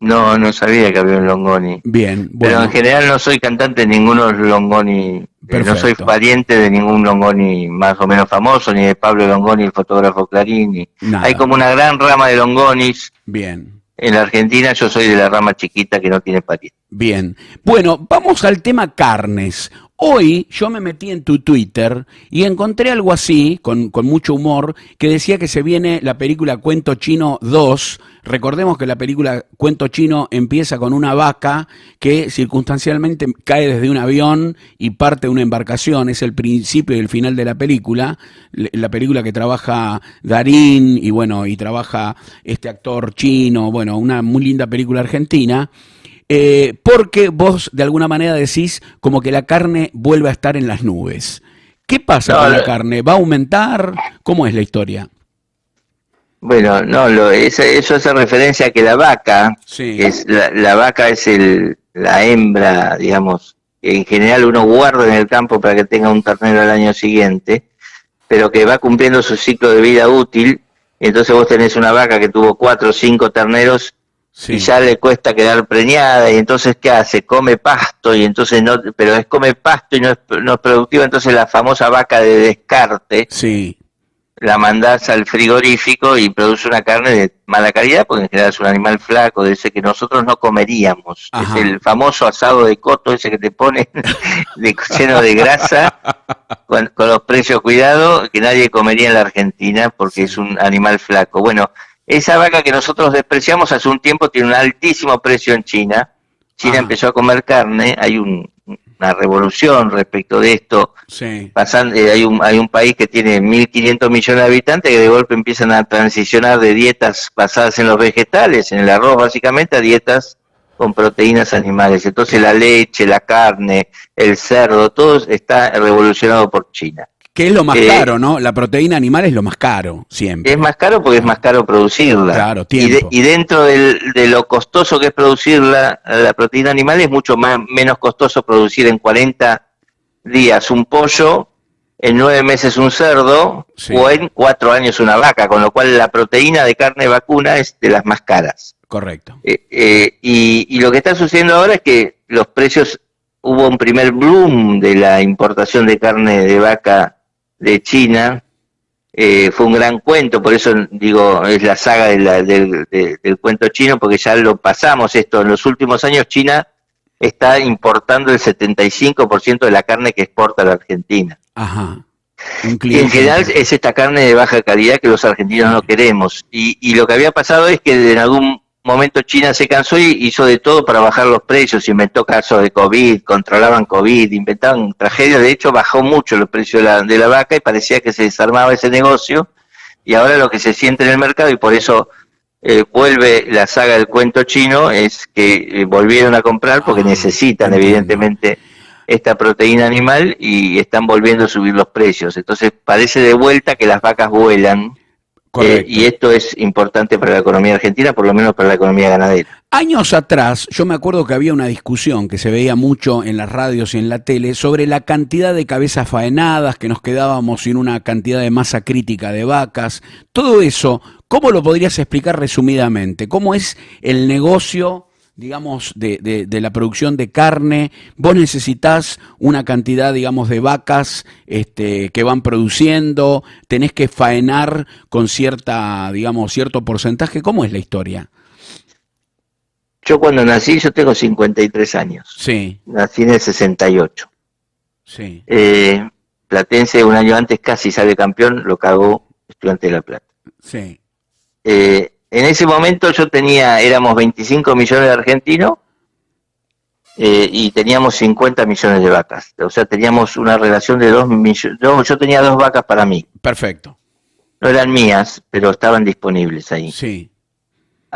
No sabía que había un Longoni. Bien, bueno. Pero en general no soy cantante de ninguno Longoni. No soy pariente de ningún Longoni más o menos famoso, ni de Pablo Longoni, el fotógrafo Clarín. Hay como una gran rama de Longonis. Bien. En la Argentina yo soy de la rama chiquita que no tiene pariente. Bien. Bueno, vamos al tema carnes. Hoy yo me metí en tu Twitter y encontré algo así, con mucho humor, que decía que se viene la película Cuento Chino 2. Recordemos que la película Cuento Chino empieza con una vaca que circunstancialmente cae desde un avión y parte de una embarcación. Es el principio y el final de la película que trabaja Darín y bueno, y trabaja este actor chino, bueno, una muy linda película argentina. Porque vos de alguna manera decís como que la carne vuelve a estar en las nubes. ¿Qué pasa con la carne? ¿Va a aumentar? ¿Cómo es la historia? Bueno, eso hace referencia a que la vaca, que es la vaca es la hembra, digamos, que en general uno guarda en el campo para que tenga un ternero al año siguiente, pero que va cumpliendo su ciclo de vida útil. Entonces vos tenés una vaca que tuvo 4 o 5 terneros Sí. y ya le cuesta quedar preñada, y entonces ¿qué hace? Come pasto, y entonces no, pero come pasto y no es productiva, entonces la famosa vaca de descarte, Sí. la mandás al frigorífico y produce una carne de mala calidad, porque en general es un animal flaco, de ese que nosotros no comeríamos. Ajá. Es el famoso asado de coto, ese que te ponen lleno de grasa, con los precios cuidados, que nadie comería en la Argentina porque Sí. es un animal flaco. Bueno, esa vaca que nosotros despreciamos hace un tiempo tiene un altísimo precio en China. China Ajá. empezó a comer carne, hay una revolución respecto de esto. Sí. Hay un país que tiene 1.500 millones de habitantes que de golpe empiezan a transicionar de dietas basadas en los vegetales, en el arroz básicamente, a dietas con proteínas animales. Entonces la leche, la carne, el cerdo, todo está revolucionado por China. Que es lo más caro, ¿no? La proteína animal es lo más caro, siempre. Es más caro porque es más caro producirla. Claro, tiempo. Y dentro de lo costoso que es producir la proteína animal, es mucho menos costoso producir en 40 días un pollo, en 9 meses un cerdo, Sí. o en 4 años una vaca, con lo cual la proteína de carne vacuna es de las más caras. Correcto. Y lo que está sucediendo ahora es que los precios, hubo un primer boom de la importación de carne de vaca de China, fue un gran cuento, por eso digo, es la saga del cuento chino, porque ya lo pasamos esto. En los últimos años China está importando el 75% de la carne que exporta a la Argentina. Ajá. Y en general es esta carne de baja calidad que los argentinos no queremos. Y lo que había pasado es que en algún momento China se cansó y hizo de todo para bajar los precios, inventó casos de COVID, controlaban COVID, inventaban tragedias. De hecho bajó mucho los precios de la vaca y parecía que se desarmaba ese negocio, y ahora lo que se siente en el mercado, y por eso vuelve la saga del cuento chino, es que volvieron a comprar porque necesitan evidentemente esta proteína animal y están volviendo a subir los precios. Entonces parece de vuelta que las vacas vuelan. Y esto es importante para la economía argentina, por lo menos para la economía ganadera. Años atrás, yo me acuerdo que había una discusión que se veía mucho en las radios y en la tele sobre la cantidad de cabezas faenadas, que nos quedábamos sin una cantidad de masa crítica de vacas. Todo eso, ¿cómo lo podrías explicar resumidamente? ¿Cómo es el negocio, digamos, de la producción de carne? Vos necesitas una cantidad, digamos, de vacas que van produciendo, tenés que faenar con cierto porcentaje. ¿Cómo es la historia? Yo cuando nací, yo tengo 53 años. Sí. Nací en el 68. Sí. Platense un año antes casi sale campeón, lo cagó Estudiantes de La Plata. Sí. En ese momento éramos 25 millones de argentinos, y teníamos 50 millones de vacas. O sea, teníamos una relación de 2 millones. Yo tenía 2 vacas para mí. Perfecto. No eran mías, pero estaban disponibles ahí. Sí.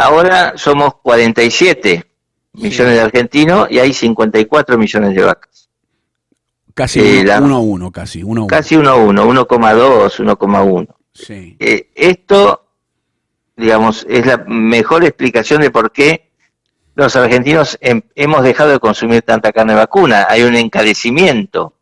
Ahora somos 47 millones de argentinos y hay 54 millones de vacas. Casi 1-1, casi 1-1. Casi 1-1, 1,2, 1,1. Sí. Esto, digamos, es la mejor explicación de por qué los argentinos hemos dejado de consumir tanta carne vacuna. Hay un encarecimiento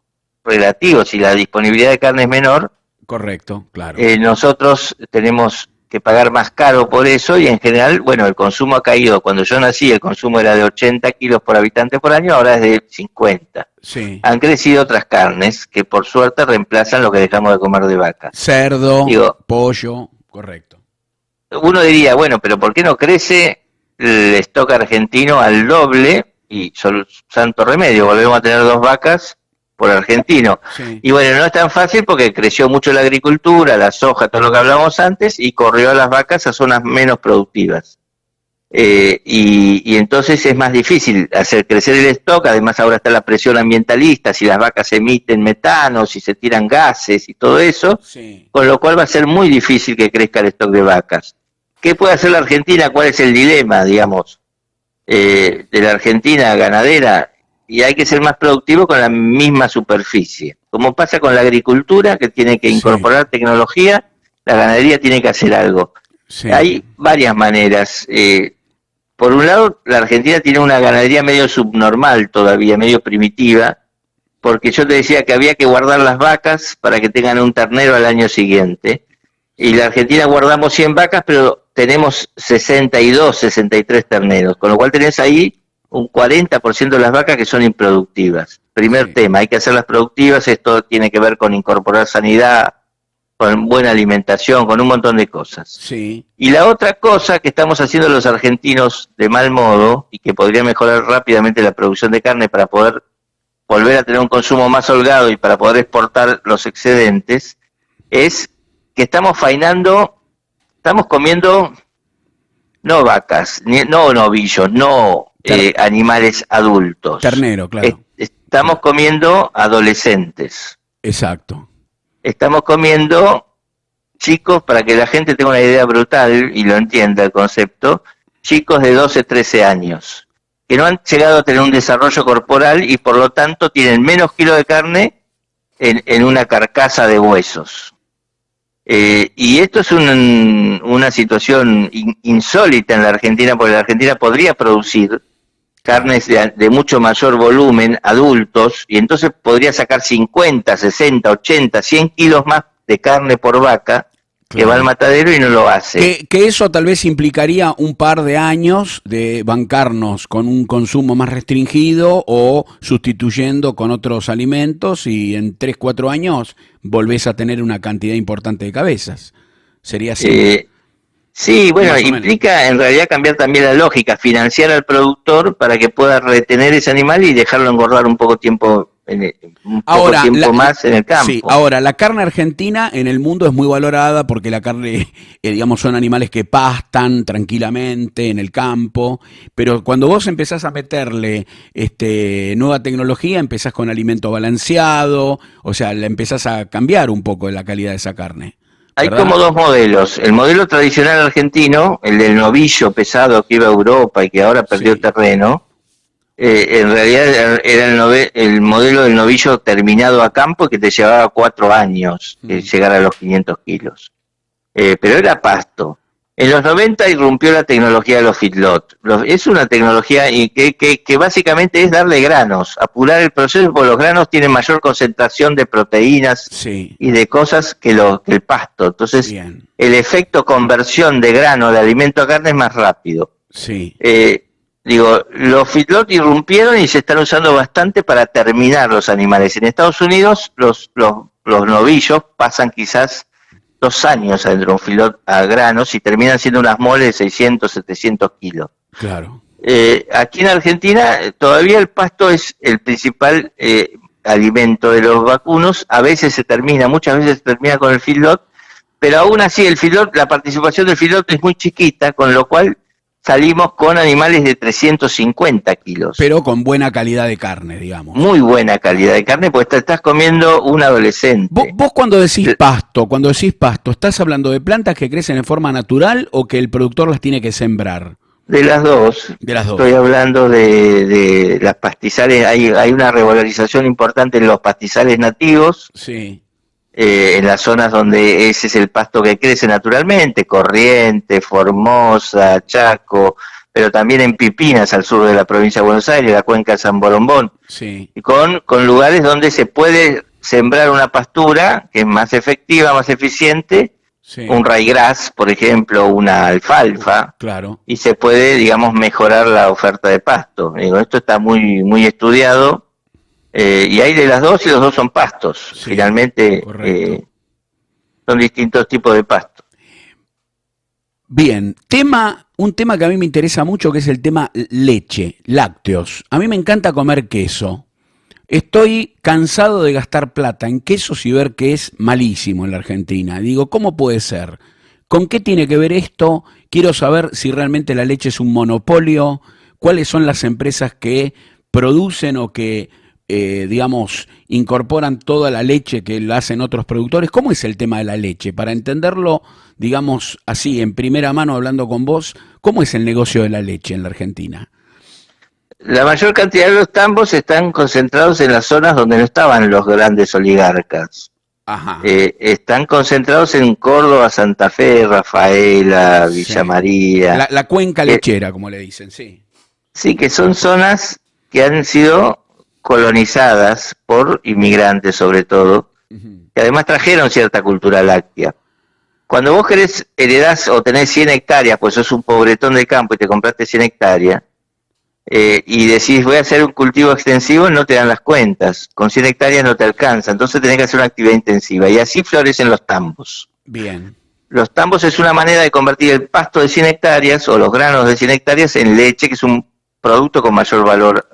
relativo. Si la disponibilidad de carne es menor, correcto, claro. Nosotros tenemos que pagar más caro por eso, y en general, bueno, el consumo ha caído. Cuando yo nací el consumo era de 80 kilos por habitante por año, ahora es de 50. Sí. Han crecido otras carnes que por suerte reemplazan lo que dejamos de comer de vaca. Cerdo, pollo, correcto. Uno diría, bueno, pero ¿por qué no crece el stock argentino al doble? Y santo remedio, volvemos a tener 2 vacas por argentino. Sí. Y bueno, no es tan fácil porque creció mucho la agricultura, la soja, todo lo que hablamos antes, y corrió a las vacas a zonas menos productivas. Y entonces es más difícil hacer crecer el stock. Además ahora está la presión ambientalista, si las vacas emiten metano, si se tiran gases y todo eso, Sí. Con lo cual va a ser muy difícil que crezca el stock de vacas. ¿Qué puede hacer la Argentina? ¿Cuál es el dilema, digamos, de la Argentina ganadera? Y hay que ser más productivo con la misma superficie. Como pasa con la agricultura, que tiene que incorporar tecnología, la ganadería tiene que hacer algo. Sí. Hay varias maneras. Por un lado, la Argentina tiene una ganadería medio subnormal todavía, medio primitiva, porque yo te decía que había que guardar las vacas para que tengan un ternero al año siguiente. Y la Argentina guardamos 100 vacas, pero tenemos 62, 63 terneros, con lo cual tenés ahí un 40% de las vacas que son improductivas. Primer tema, hay que hacerlas productivas, esto tiene que ver con incorporar sanidad, con buena alimentación, con un montón de cosas. Sí. Y la otra cosa que estamos haciendo los argentinos de mal modo, y que podría mejorar rápidamente la producción de carne para poder volver a tener un consumo más holgado y para poder exportar los excedentes, es que estamos comiendo no vacas, no novillos, no animales adultos. Ternero, claro. Estamos comiendo adolescentes. Exacto. Estamos comiendo chicos, para que la gente tenga una idea brutal y lo entienda el concepto, chicos de 12, 13 años, que no han llegado a tener un desarrollo corporal y por lo tanto tienen menos kilos de carne en una carcasa de huesos. Y esto es una situación insólita en la Argentina, porque la Argentina podría producir carnes de mucho mayor volumen, adultos, y entonces podría sacar 50, 60, 80, 100 kilos más de carne por vaca, que va al matadero y no lo hace. Que eso tal vez implicaría un par de años de bancarnos con un consumo más restringido o sustituyendo con otros alimentos, y en 3, 4 años volvés a tener una cantidad importante de cabezas. ¿Sería así? Sí, bueno, implica en realidad cambiar también la lógica, financiar al productor para que pueda retener ese animal y dejarlo engordar un poco tiempo más en el campo. Sí, ahora, la carne argentina en el mundo es muy valorada porque la carne, digamos, son animales que pastan tranquilamente en el campo, pero cuando vos empezás a meterle nueva tecnología, empezás con alimento balanceado, o sea, le empezás a cambiar un poco la calidad de esa carne. Hay ¿verdad? como dos modelos. El modelo tradicional argentino, el del novillo pesado que iba a Europa y que ahora perdió terreno, en realidad era el modelo del novillo terminado a campo, que te llevaba 4 años llegar a los 500 kilos. Pero era pasto. En los 90 irrumpió la tecnología de los feedlot. Es una tecnología que básicamente es darle granos, apurar el proceso, porque los granos tienen mayor concentración de proteínas y de cosas que el pasto. Entonces, el efecto conversión de grano de alimento a carne es más rápido. Sí. Los feedlot irrumpieron y se están usando bastante para terminar los animales. En Estados Unidos, los novillos pasan quizás 2 años adentro de un feedlot a granos y terminan siendo unas moles de 600, 700 kilos. Claro. Aquí en Argentina todavía el pasto es el principal alimento de los vacunos. Muchas veces se termina con el feedlot, pero aún así la participación del feedlot es muy chiquita, con lo cual salimos con animales de 350 kilos. Pero con buena calidad de carne, digamos. Muy buena calidad de carne, porque te estás comiendo un adolescente. Vos cuando decís pasto, ¿estás hablando de plantas que crecen en forma natural o que el productor las tiene que sembrar? De las dos. Estoy hablando de las pastizales. Hay una revalorización importante en los pastizales nativos. Sí. En las zonas donde ese es el pasto que crece naturalmente, Corrientes, Formosa, Chaco, pero también en Pipinas, al sur de la provincia de Buenos Aires, la cuenca de San Borombón, y con lugares donde se puede sembrar una pastura que es más efectiva, más eficiente, un ryegrass, por ejemplo, una alfalfa, y se puede, digamos, mejorar la oferta de pasto. Esto está muy, muy estudiado. Y hay de las dos y los dos son pastos. Finalmente son distintos tipos de pasto. Bien, un tema que a mí me interesa mucho, que es el tema leche, lácteos. A mí me encanta comer queso. Estoy cansado de gastar plata en quesos y ver que es malísimo en la Argentina. Digo, ¿cómo puede ser? ¿Con qué tiene que ver esto? Quiero saber si realmente la leche es un monopolio, cuáles son las empresas que producen o que incorporan toda la leche que la hacen otros productores. ¿Cómo es el tema de la leche? Para entenderlo, digamos así, en primera mano, hablando con vos, ¿cómo es el negocio de la leche en la Argentina? La mayor cantidad de los tambos están concentrados en las zonas donde no estaban los grandes oligarcas. Ajá. Están concentrados en Córdoba, Santa Fe, Rafaela, Villa María. La cuenca lechera, como le dicen, sí. Sí, que son zonas que han sido colonizadas por inmigrantes sobre todo, que además trajeron cierta cultura láctea. Cuando vos querés, heredás o tenés 100 hectáreas, pues sos un pobretón del campo y te compraste 100 hectáreas, y decís voy a hacer un cultivo extensivo, no te dan las cuentas, con 100 hectáreas no te alcanza, entonces tenés que hacer una actividad intensiva, y así florecen los tambos. Bien. Los tambos es una manera de convertir el pasto de 100 hectáreas o los granos de 100 hectáreas en leche, que es un producto con mayor valor.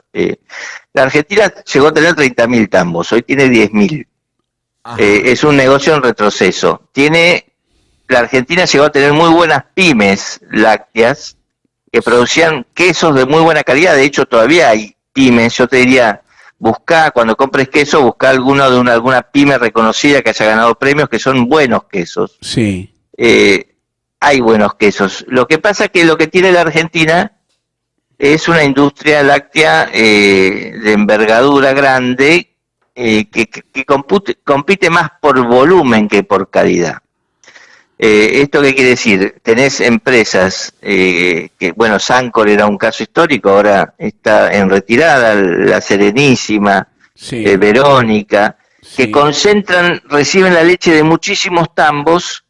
La Argentina llegó a tener 30.000 tambos, hoy tiene 10.000. Es un negocio en retroceso. La Argentina llegó a tener muy buenas pymes lácteas que producían quesos de muy buena calidad. De hecho, todavía hay pymes. Yo te diría, cuando compres queso, busca alguna pyme reconocida que haya ganado premios, que son buenos quesos. Sí. Hay buenos quesos. Lo que pasa es que lo que tiene la Argentina es una industria láctea de envergadura grande, que compite más por volumen que por calidad. ¿Esto qué quiere decir? Tenés empresas bueno, Sancor era un caso histórico, ahora está en retirada, La Serenísima, Sí. Verónica, Sí. que reciben la leche de muchísimos tambos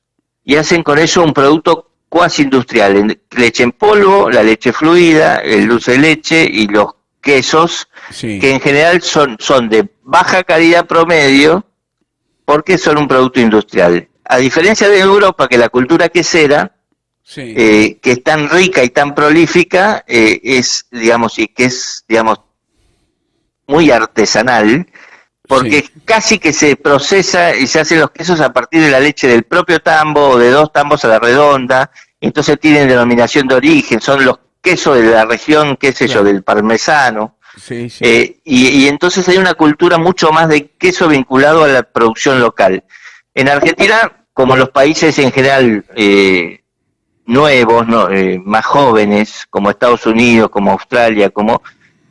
y hacen con eso un producto cuasi industrial, leche en polvo, la leche fluida, el dulce de leche y los quesos, Sí. que en general son de baja calidad promedio, porque son un producto industrial. A diferencia de Europa, que la cultura quesera, Sí. que es tan rica y tan prolífica, es muy artesanal, porque Sí. casi que se procesa y se hacen los quesos a partir de la leche del propio tambo o de 2 tambos a la redonda, entonces tienen denominación de origen, son los quesos de la región, qué sé yo, del parmesano. Sí, sí. Y entonces hay una cultura mucho más de queso vinculado a la producción local. En Argentina, como los países en general nuevos, más jóvenes, como Estados Unidos, como Australia,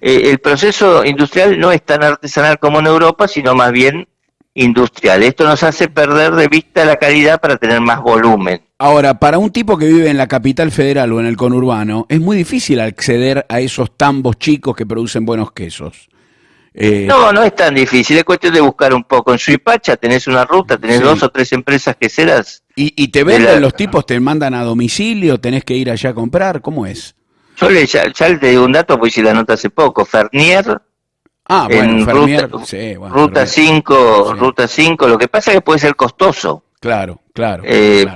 el proceso industrial no es tan artesanal como en Europa, sino más bien industrial. Esto nos hace perder de vista la calidad para tener más volumen. Ahora, para un tipo que vive en la capital federal o en el conurbano, es muy difícil acceder a esos tambos chicos que producen buenos quesos. No es tan difícil, es cuestión de buscar un poco. En Suipacha tenés una ruta, tenés Sí. 2 o 3 empresas queseras. ¿Y te venden los tipos, te mandan a domicilio, tenés que ir allá a comprar? ¿Cómo es? Yo ya te digo un dato, pues hice la nota hace poco. Fernier, Ah, bueno, en Fermier, sí, bueno, ruta Fermier. 5, Sí. ruta 5, lo que pasa es que puede ser costoso. Claro, claro.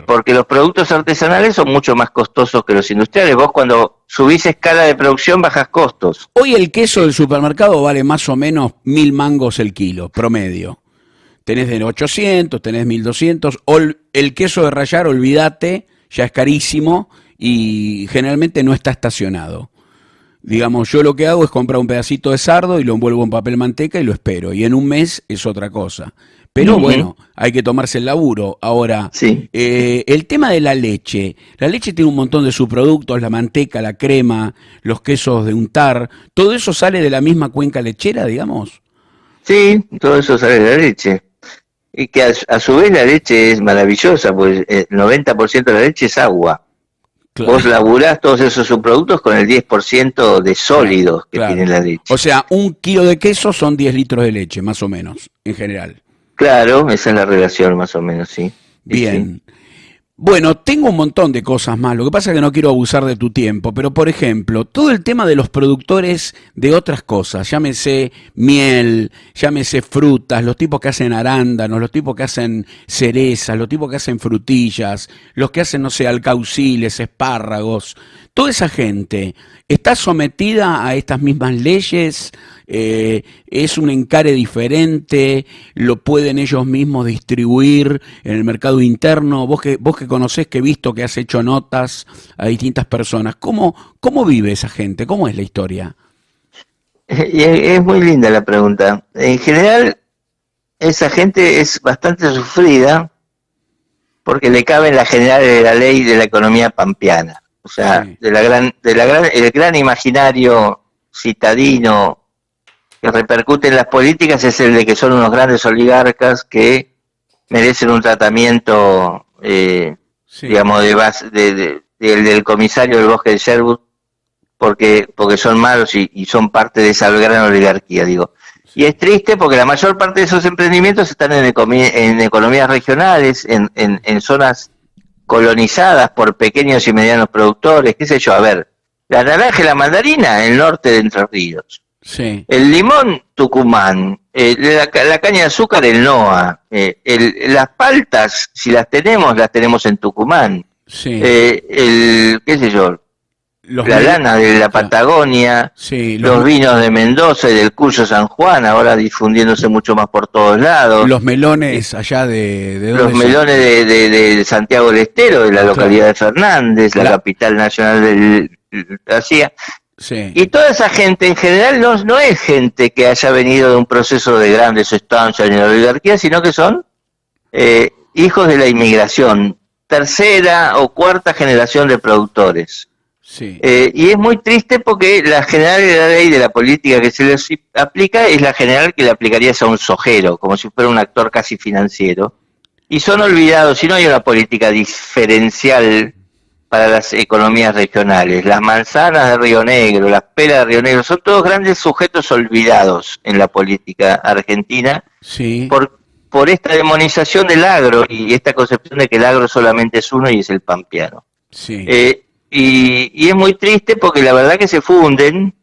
Porque los productos artesanales son mucho más costosos que los industriales. Vos cuando subís escala de producción bajás costos. Hoy el queso del supermercado vale más o menos 1.000 mangos el kilo, promedio. Tenés de 800, tenés 1.200. El queso de rallar, olvídate, ya es carísimo y generalmente no está estacionado. Digamos, yo lo que hago es comprar un pedacito de sardo y lo envuelvo en papel manteca y lo espero. Y en un mes es otra cosa. Pero bueno, hay que tomarse el laburo. Ahora, Sí. El tema de la leche tiene un montón de subproductos, la manteca, la crema, los quesos de untar, ¿todo eso sale de la misma cuenca lechera, digamos? Sí, todo eso sale de la leche. Y que a su vez la leche es maravillosa, pues el 90% de la leche es agua. Claro. Vos laburás todos esos subproductos con el 10% de sólidos que tiene la leche. O sea, 1 kilo de queso son 10 litros de leche, más o menos, en general. Claro, esa es la relación más o menos, sí. Bien. Bueno, tengo un montón de cosas más. Lo que pasa es que no quiero abusar de tu tiempo, pero por ejemplo, todo el tema de los productores de otras cosas, llámese miel, llámese frutas, los tipos que hacen arándanos, los tipos que hacen cerezas, los tipos que hacen frutillas, los que hacen, no sé, alcauciles, espárragos, toda esa gente está sometida a estas mismas leyes. Es un encare diferente, lo pueden ellos mismos distribuir en el mercado interno. Vos que conocés, que he visto que has hecho notas a distintas personas, ¿cómo vive esa gente? ¿Cómo es la historia? Y es muy linda la pregunta. En general, esa gente es bastante sufrida porque le cabe en la general de la ley de la economía pampeana. O sea, Sí. el gran imaginario citadino que repercute en las políticas es el de que son unos grandes oligarcas que merecen un tratamiento, Sí. digamos, del comisario del bosque de Sherwood, porque son malos y son parte de esa gran oligarquía, digo. Y es triste porque la mayor parte de esos emprendimientos están en economías regionales, en zonas colonizadas por pequeños y medianos productores, qué sé yo, a ver, la naranja y la mandarina, el norte de Entre Ríos. Sí, El limón, Tucumán. La caña de azúcar, el NOA. Las paltas, si las tenemos en Tucumán. sí. Qué sé yo, Los la mel- lana de la claro, Patagonia, sí, los vinos de Mendoza y del Cuyo San Juan, ahora difundiéndose mucho más por todos lados. los melones allá de Los dónde son. melones de Santiago del Estero, de la Claro. localidad de Fernández, la La, capital nacional del Asia. sí, Y toda esa gente en general no es gente que haya venido de un proceso de grandes estancias ni de oligarquía, sino que son hijos de la inmigración, tercera o cuarta generación de productores. sí, Y es muy triste porque la general de la ley de la política que se les aplica es la general que le aplicarías a un sojero, como si fuera un actor casi financiero. Y son olvidados, si no hay una política diferencial para las economías regionales. Las manzanas de Río Negro, las peras de Río Negro, son todos grandes sujetos olvidados en la política argentina sí, por esta demonización del agro y esta concepción de que el agro solamente es uno y es el pampeano. sí, Y es muy triste porque la verdad que se funden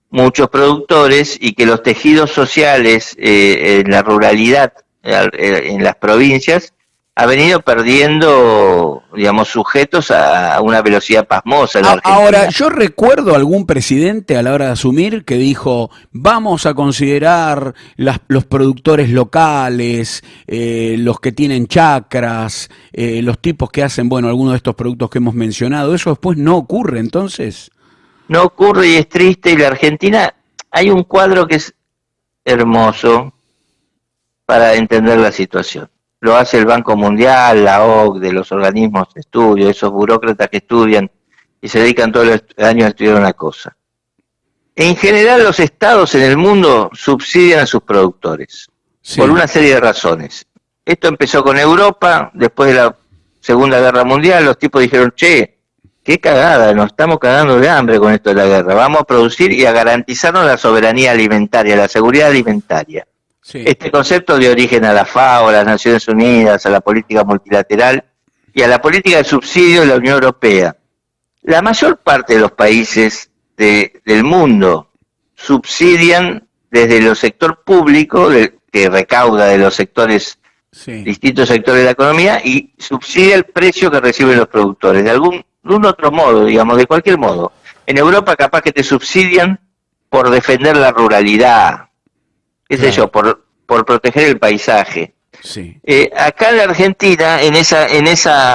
muchos productores y que los tejidos sociales en la ruralidad, en las provincias, ha venido perdiendo, digamos, sujetos a una velocidad pasmosa en la Ahora, Argentina. yo recuerdo algún presidente a la hora de asumir que dijo, vamos a considerar los productores locales, los que tienen chacras, los tipos que hacen, bueno, algunos de estos productos que hemos mencionado. Eso después no ocurre, entonces. No ocurre y es triste, y la Argentina, hay un cuadro que es hermoso para entender la situación. Lo hace el Banco Mundial, la OCDE, los organismos de estudio, esos burócratas que estudian y se dedican todo el año a estudiar una cosa. En general, los estados en el mundo subsidian a sus productores, Sí, por una serie de razones. Esto empezó con Europa, después de la Segunda Guerra Mundial, los tipos dijeron, che, qué cagada, nos estamos cagando de hambre con esto de la guerra, vamos a producir y a garantizarnos la soberanía alimentaria, la seguridad alimentaria. sí, Este concepto dio origen a la FAO, a las Naciones Unidas, a la política multilateral y a la política de subsidio de la Unión Europea. La mayor parte de los países del mundo subsidian desde el sector público, que recauda de los sectores, sí, distintos sectores de la economía, y subsidia el precio que reciben los productores, de algún otro modo, digamos, de cualquier modo. En Europa capaz que te subsidian por defender la ruralidad, qué sé yo, claro, por proteger el paisaje. sí, Acá en la Argentina,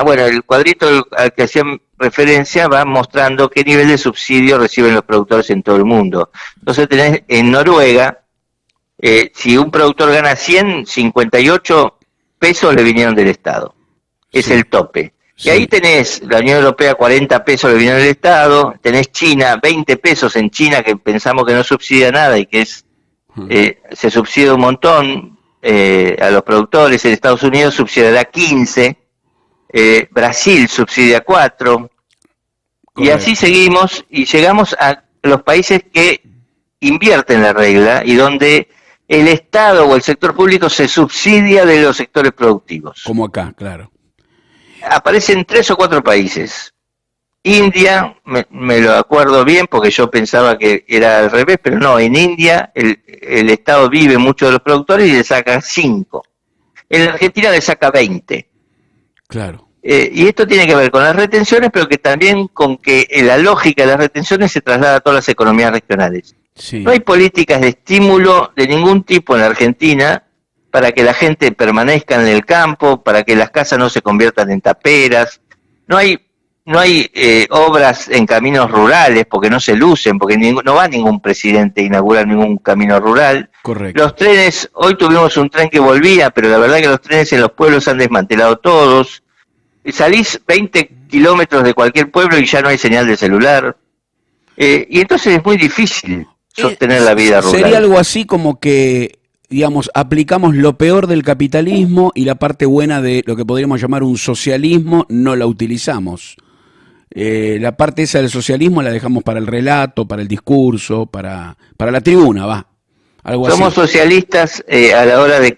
bueno, el cuadrito al que hacían referencia va mostrando qué nivel de subsidio reciben los productores en todo el mundo. Entonces tenés en Noruega, si un productor gana 158 pesos le vinieron del Estado. Es sí, el tope. Y ahí sí, tenés la Unión Europea 40 pesos le vinieron del Estado, tenés China 20 pesos en China que pensamos que no subsidia nada y que es se subsidia un montón a los productores, en Estados Unidos subsidiará 15, Brasil subsidia 4, y así correcto. seguimos y llegamos a los países que invierten la regla y donde el Estado o el sector público se subsidia de los sectores productivos. Como acá, claro. Aparecen 3 o 4 países. India, me lo acuerdo bien porque yo pensaba que era al revés, pero no, en India el Estado vive mucho de los productores y le saca 5. En la Argentina le saca 20. Claro, Y esto tiene que ver con las retenciones, pero que también con que la lógica de las retenciones se traslada a todas las economías regionales. No sí, hay políticas de estímulo de ningún tipo en la Argentina para que la gente permanezca en el campo, para que las casas no se conviertan en taperas. No hay obras en caminos rurales porque no se lucen, porque no va ningún presidente a inaugurar ningún camino rural. Los correcto. trenes, hoy tuvimos un tren que volvía, pero la verdad que los trenes en los pueblos se han desmantelado todos. Salís 20 kilómetros de cualquier pueblo y ya no hay señal de celular. Y entonces es muy difícil sostener la vida Sería rural. algo así como que, digamos, aplicamos lo peor del capitalismo y la parte buena de lo que podríamos llamar un socialismo no la utilizamos. La parte esa del socialismo la dejamos para el relato, para el discurso, para la tribuna, va. Algo Somos así. socialistas a la hora de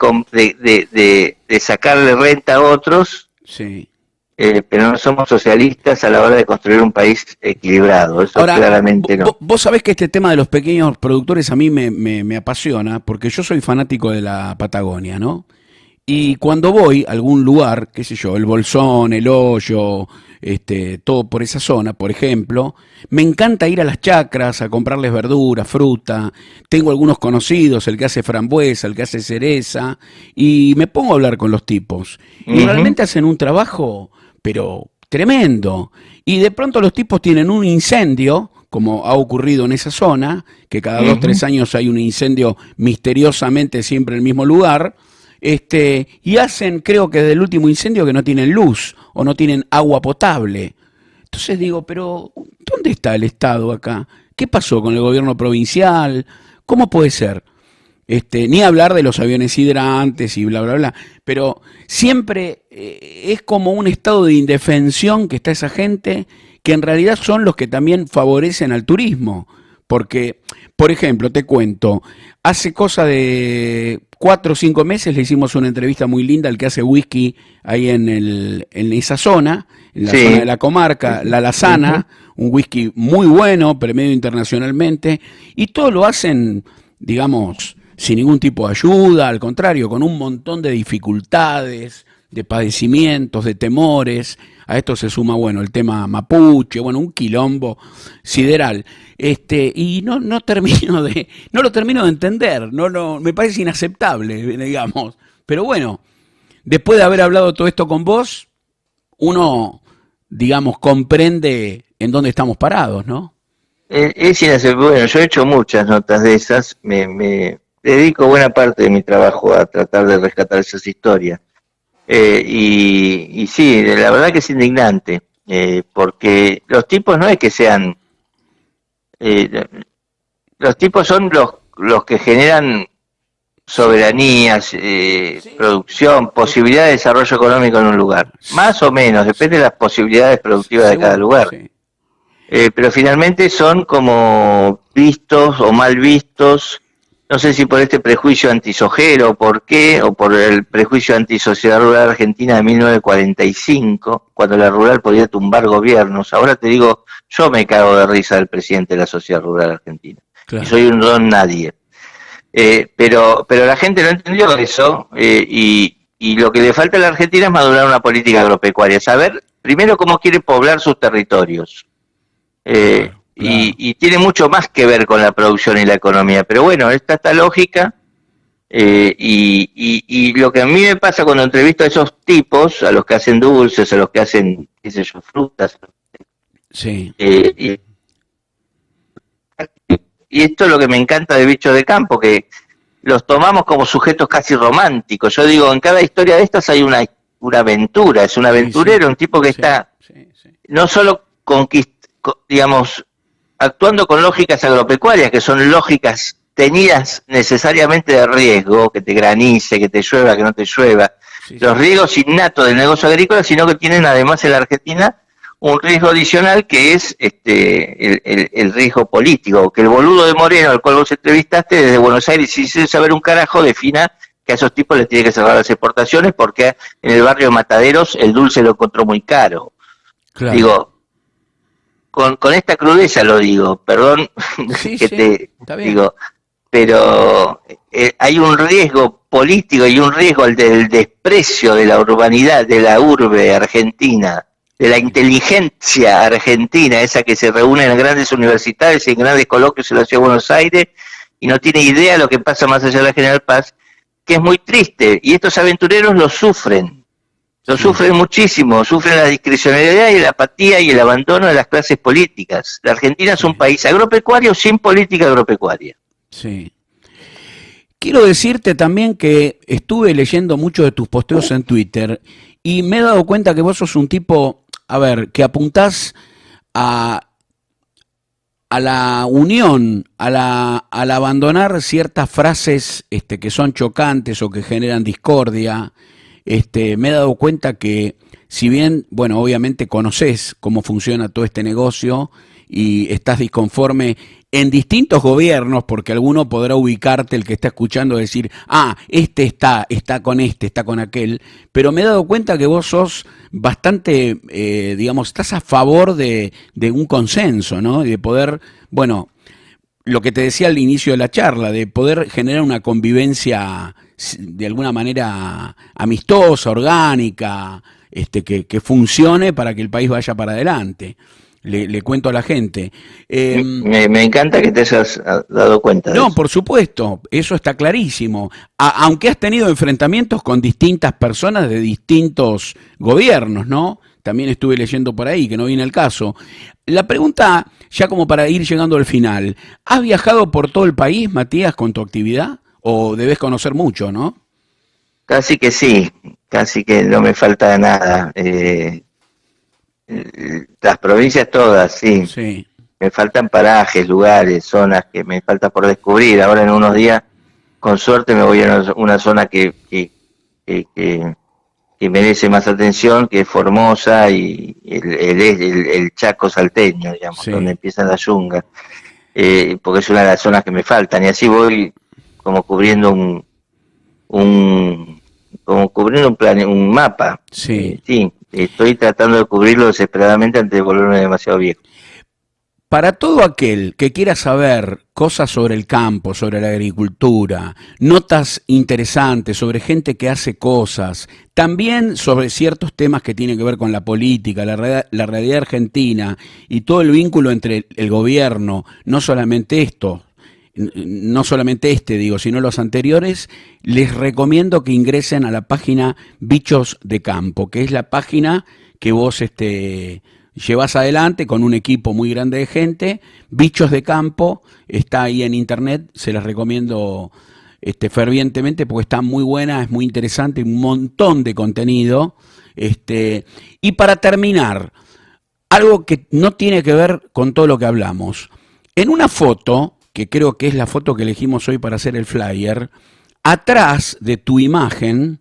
sacarle renta a otros Sí, pero no somos socialistas a la hora de construir un país equilibrado, eso Ahora, claramente no. vos sabés que este tema de los pequeños productores a mí me apasiona, porque yo soy fanático de la Patagonia, ¿no? Y cuando voy a algún lugar, qué sé yo, el Bolsón, el Hoyo, todo por esa zona, por ejemplo, me encanta ir a las chacras a comprarles verduras, fruta. Tengo algunos conocidos, el que hace frambuesa, el que hace cereza, y me pongo a hablar con los tipos. Y Ujú, realmente hacen un trabajo, pero tremendo. Y de pronto los tipos tienen un incendio, como ha ocurrido en esa zona, que cada dos, ujú. tres años hay un incendio misteriosamente siempre en el mismo lugar, y hacen, creo que desde el último incendio, que no tienen luz o no tienen agua potable. Entonces digo, pero ¿dónde está el Estado acá? ¿Qué pasó con el gobierno provincial? ¿Cómo puede ser? Ni hablar de los aviones hidrantes y bla, bla, bla. Pero siempre es como un estado de indefensión que está esa gente, que en realidad son los que también favorecen al turismo. Porque, por ejemplo, te cuento, hace cosa de 4 o 5 meses le hicimos una entrevista muy linda al que hace whisky ahí en esa zona, en la zona de Sí, la sí, comarca, sí. La Ujú. Lazana, un whisky muy bueno, premiado internacionalmente, y todo lo hacen, digamos, sin ningún tipo de ayuda, al contrario, con un montón de dificultades, de padecimientos, de temores. A esto se suma, bueno, el tema mapuche, bueno, un quilombo sideral. Y no termino no lo termino de entender, me parece inaceptable, digamos. Pero bueno, después de haber hablado todo esto con vos, uno, digamos, comprende en dónde estamos parados, ¿no? Es inaceptable. Bueno, yo he hecho muchas notas de esas, me dedico buena parte de mi trabajo a tratar de rescatar esas historias. Y sí, la verdad que es indignante, porque los tipos no es que sean, eh, los tipos son los que generan Sí, soberanías, sí, producción, posibilidad de desarrollo económico en un lugar. Más o menos, depende de las posibilidades productivas de cada seguro, lugar. sí. Pero finalmente son como vistos o mal vistos, no sé si por este prejuicio antisojero, por qué, o por el prejuicio antisociedad rural argentina de 1945, cuando la rural podía tumbar gobiernos. Ahora te digo, yo me cago de risa del presidente de la sociedad rural argentina, y Claro. soy un don nadie. Pero la gente no entendió eso, y lo que le falta a la Argentina es madurar una política agropecuaria, saber primero cómo quiere poblar sus territorios, Claro, claro. y tiene mucho más que ver con la producción y la economía. Pero bueno, esta lógica, y lo que a mí me pasa cuando entrevisto a esos tipos, a los que hacen dulces, a los que hacen, qué sé yo, frutas, Sí, eh, y, y esto es lo que me encanta de Bicho de Campo, que los tomamos como sujetos casi románticos. Yo digo, en cada historia de estas hay una aventura, es un sí, sí, aventurero, un tipo que sí, está sí, sí. no solo digamos, actuando con lógicas agropecuarias, que son lógicas tenidas necesariamente de riesgo, que te granice, que te llueva, que no te llueva, Sí, los sí. riesgos innatos del negocio agrícola, sino que tienen además en la Argentina un riesgo adicional que es el riesgo político, que el boludo de Moreno, al cual vos entrevistaste desde Buenos Aires, sin saber un carajo, defina que a esos tipos les tiene que cerrar las exportaciones porque en el barrio Mataderos el dulce lo encontró muy caro. Claro. Digo, con esta crudeza lo digo, perdón Sí, que sí, te está bien. digo, pero hay un riesgo político y un riesgo del desprecio de la urbanidad, de la urbe argentina, de la Sí, inteligencia argentina, esa que se reúne en grandes universidades y en grandes coloquios en la ciudad de Buenos Aires y no tiene idea de lo que pasa más allá de la General Paz, que es muy triste, y estos aventureros lo sí, sufren muchísimo, sufren la discrecionalidad y la apatía y el abandono de las clases políticas. La Argentina es un sí, país agropecuario sin política agropecuaria. sí. Quiero decirte también que estuve leyendo muchos de tus posteos en Twitter y me he dado cuenta que vos sos un tipo, a ver, que apuntás a, a la unión, al abandonar ciertas frases que son chocantes o que generan discordia. Me he dado cuenta que, si bien, bueno, obviamente conoces cómo funciona todo este negocio y estás disconforme en distintos gobiernos, porque alguno podrá ubicarte, el que está escuchando, decir, ah, está con este, está con aquel, pero me he dado cuenta que vos sos bastante, digamos, estás a favor de un consenso, ¿no? Y de poder, bueno, lo que te decía al inicio de la charla, de poder generar una convivencia de alguna manera amistosa, orgánica, que funcione para que el país vaya para adelante. Le cuento a la gente. Me encanta que te hayas dado cuenta de No, eso. por supuesto, eso está clarísimo. Aunque has tenido enfrentamientos con distintas personas de distintos gobiernos, ¿no? También estuve leyendo por ahí, que no viene al caso. La pregunta, ya como para ir llegando al final, ¿has viajado por todo el país, Matías, con tu actividad? ¿O debes conocer mucho, no? Casi que sí, casi que no me falta nada. Las provincias todas, sí. Sí, Me faltan parajes, lugares, zonas que me falta por descubrir. Ahora en unos días, con suerte, me voy a una zona que, que- que merece más atención, que es Formosa y el Chaco salteño, digamos, donde sí. empiezan las yungas, porque es una de las zonas que me faltan. Y así voy como cubriendo un como cubriendo un mapa. Sí. Sí, estoy tratando de cubrirlo desesperadamente antes de volverme demasiado viejo. Para todo aquel que quiera saber cosas sobre el campo, sobre la agricultura, notas interesantes sobre gente que hace cosas, también sobre ciertos temas que tienen que ver con la política, la realidad argentina y todo el vínculo entre el gobierno, no solamente esto, no solamente digo, sino los anteriores, les recomiendo que ingresen a la página Bichos de Campo, que es la página que vos llevas adelante con un equipo muy grande de gente. Bichos de Campo está ahí en internet, se las recomiendo fervientemente porque está muy buena, es muy interesante, un montón de contenido. Y para terminar, algo que no tiene que ver con todo lo que hablamos. En una foto, que creo que es la foto que elegimos hoy para hacer el flyer, atrás de tu imagen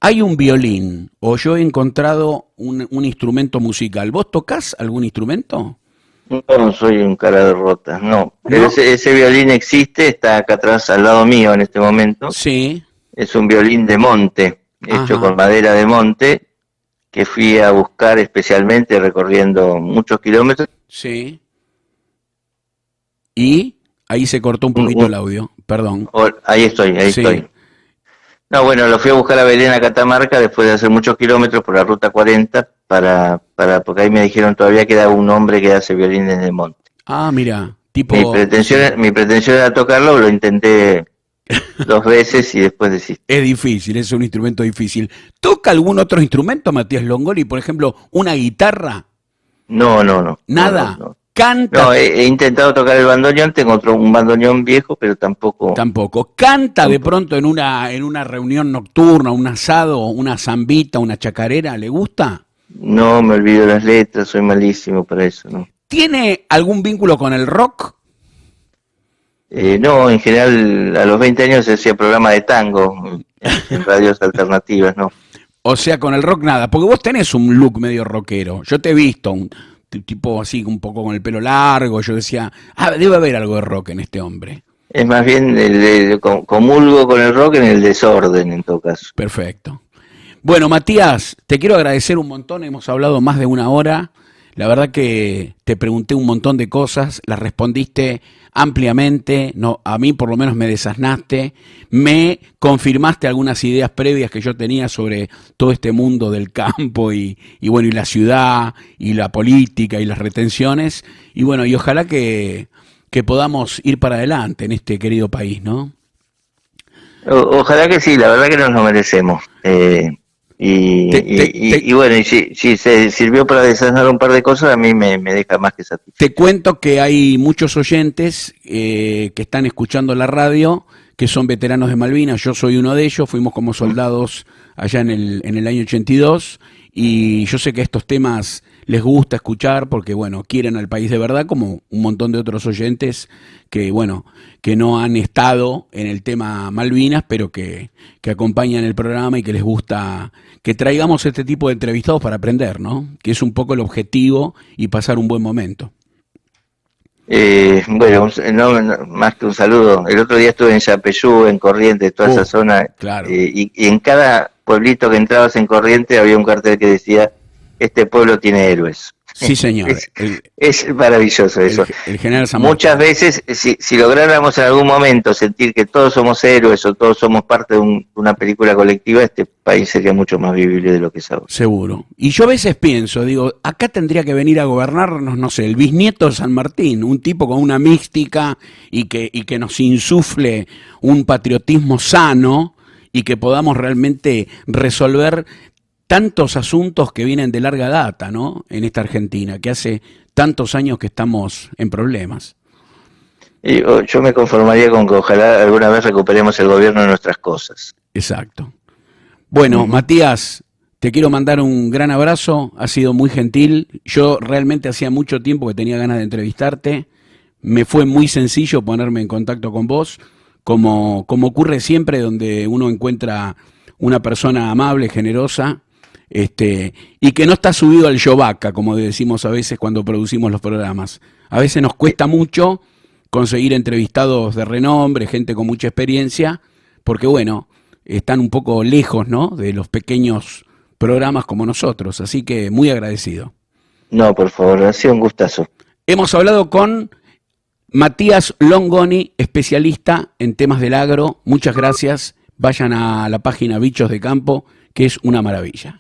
hay un violín, o yo he encontrado un instrumento musical. ¿Vos tocás algún instrumento? No soy un cara de rotas, no. Pero ¿No? ese violín existe, está acá atrás al lado mío en este momento. Sí. Es un violín de monte, hecho Ajá. con madera de monte, que fui a buscar especialmente recorriendo muchos kilómetros. Sí. Y ahí se cortó un Un- poquito el un- audio, perdón. Ahí estoy, ahí Sí. estoy. No, bueno, lo fui a buscar a Belén, a Catamarca, después de hacer muchos kilómetros por la ruta 40, porque ahí me dijeron todavía queda un hombre que hace violines de monte. Ah, mira, Mi tipo, pretensión, sí. mi pretensión era tocarlo, lo intenté 2 veces y después desistí. Es difícil, es un instrumento difícil. ¿Toca algún otro instrumento, Matías Longoli? Por ejemplo, una guitarra, No, no, no, no, no, nada. no. No, Canta he intentado tocar el bandoneón, tengo un bandoneón viejo, pero tampoco, tampoco. Canta de tampoco. pronto en una reunión nocturna, un asado, una zambita, una chacarera, ¿le gusta? No me olvido las letras, soy malísimo para eso, ¿no? ¿Tiene algún vínculo con el rock? No, en general a los 20 años se hacía programa de tango en radios alternativas, ¿no? O sea, con el rock nada, porque vos tenés un look medio rockero. Yo te he visto, un tipo así, un poco con el pelo largo. Yo decía, ah, debe haber algo de rock en este hombre. Es más bien comulgo con el rock en el desorden, en todo caso. Perfecto. Bueno, Matías, te quiero agradecer un montón. Hemos hablado más de una hora. La verdad que te pregunté un montón de cosas, las respondiste ampliamente, no, a mí por lo menos me desasnaste, me confirmaste algunas ideas previas que yo tenía sobre todo este mundo del campo y bueno, y la ciudad, y la política, y las retenciones, y bueno, y ojalá que podamos ir para adelante en este querido país, ¿no? Ojalá que sí, la verdad que nos lo merecemos. Te, te, te, Y bueno, y si se sirvió para desasnar un par de cosas, a mí me deja más que Te satisfecho. cuento que hay muchos oyentes que están escuchando la radio, que son veteranos de Malvinas. Yo soy uno de ellos, fuimos como soldados allá en el año 82 y yo sé que estos temas les gusta escuchar porque, bueno, quieren al país de verdad, como un montón de otros oyentes que, bueno, que no han estado en el tema Malvinas, pero que acompañan el programa y que les gusta que traigamos este tipo de entrevistados para aprender, ¿no? Que es un poco el objetivo y pasar un buen momento. Bueno, más que un saludo. El otro día estuve en Yapeyú, en Corrientes, toda esa zona, Claro. y en cada pueblito que entrabas en Corrientes había un cartel que decía este pueblo tiene héroes. Sí, señor. Es maravilloso eso. El general San Muchas veces, si lográramos en algún momento sentir que todos somos héroes o todos somos parte de una película colectiva, este país sería mucho más vivible de lo que es ahora. Seguro. Y yo a veces pienso, digo, acá tendría que venir a gobernarnos, no sé, el bisnieto de San Martín, un tipo con una mística y que nos insufle un patriotismo sano y que podamos realmente resolver tantos asuntos que vienen de larga data, ¿no? En esta Argentina, que hace tantos años que estamos en problemas. Y yo me conformaría con que ojalá alguna vez recuperemos el gobierno de nuestras cosas. Exacto. Bueno, Matías, te quiero mandar un gran abrazo, has sido muy gentil. Yo realmente hacía mucho tiempo que tenía ganas de entrevistarte. Me fue muy sencillo ponerme en contacto con vos, como ocurre siempre donde uno encuentra una persona amable, generosa, y que no está subido al yovaca, como decimos a veces cuando producimos los programas. A veces nos cuesta mucho conseguir entrevistados de renombre, gente con mucha experiencia, porque bueno, están un poco lejos, ¿no?, de los pequeños programas como nosotros, así que muy agradecido. No, por favor, ha sido un gustazo. Hemos hablado con Matías Longoni, especialista en temas del agro. Muchas gracias. Vayan a la página Bichos de Campo, que es una maravilla.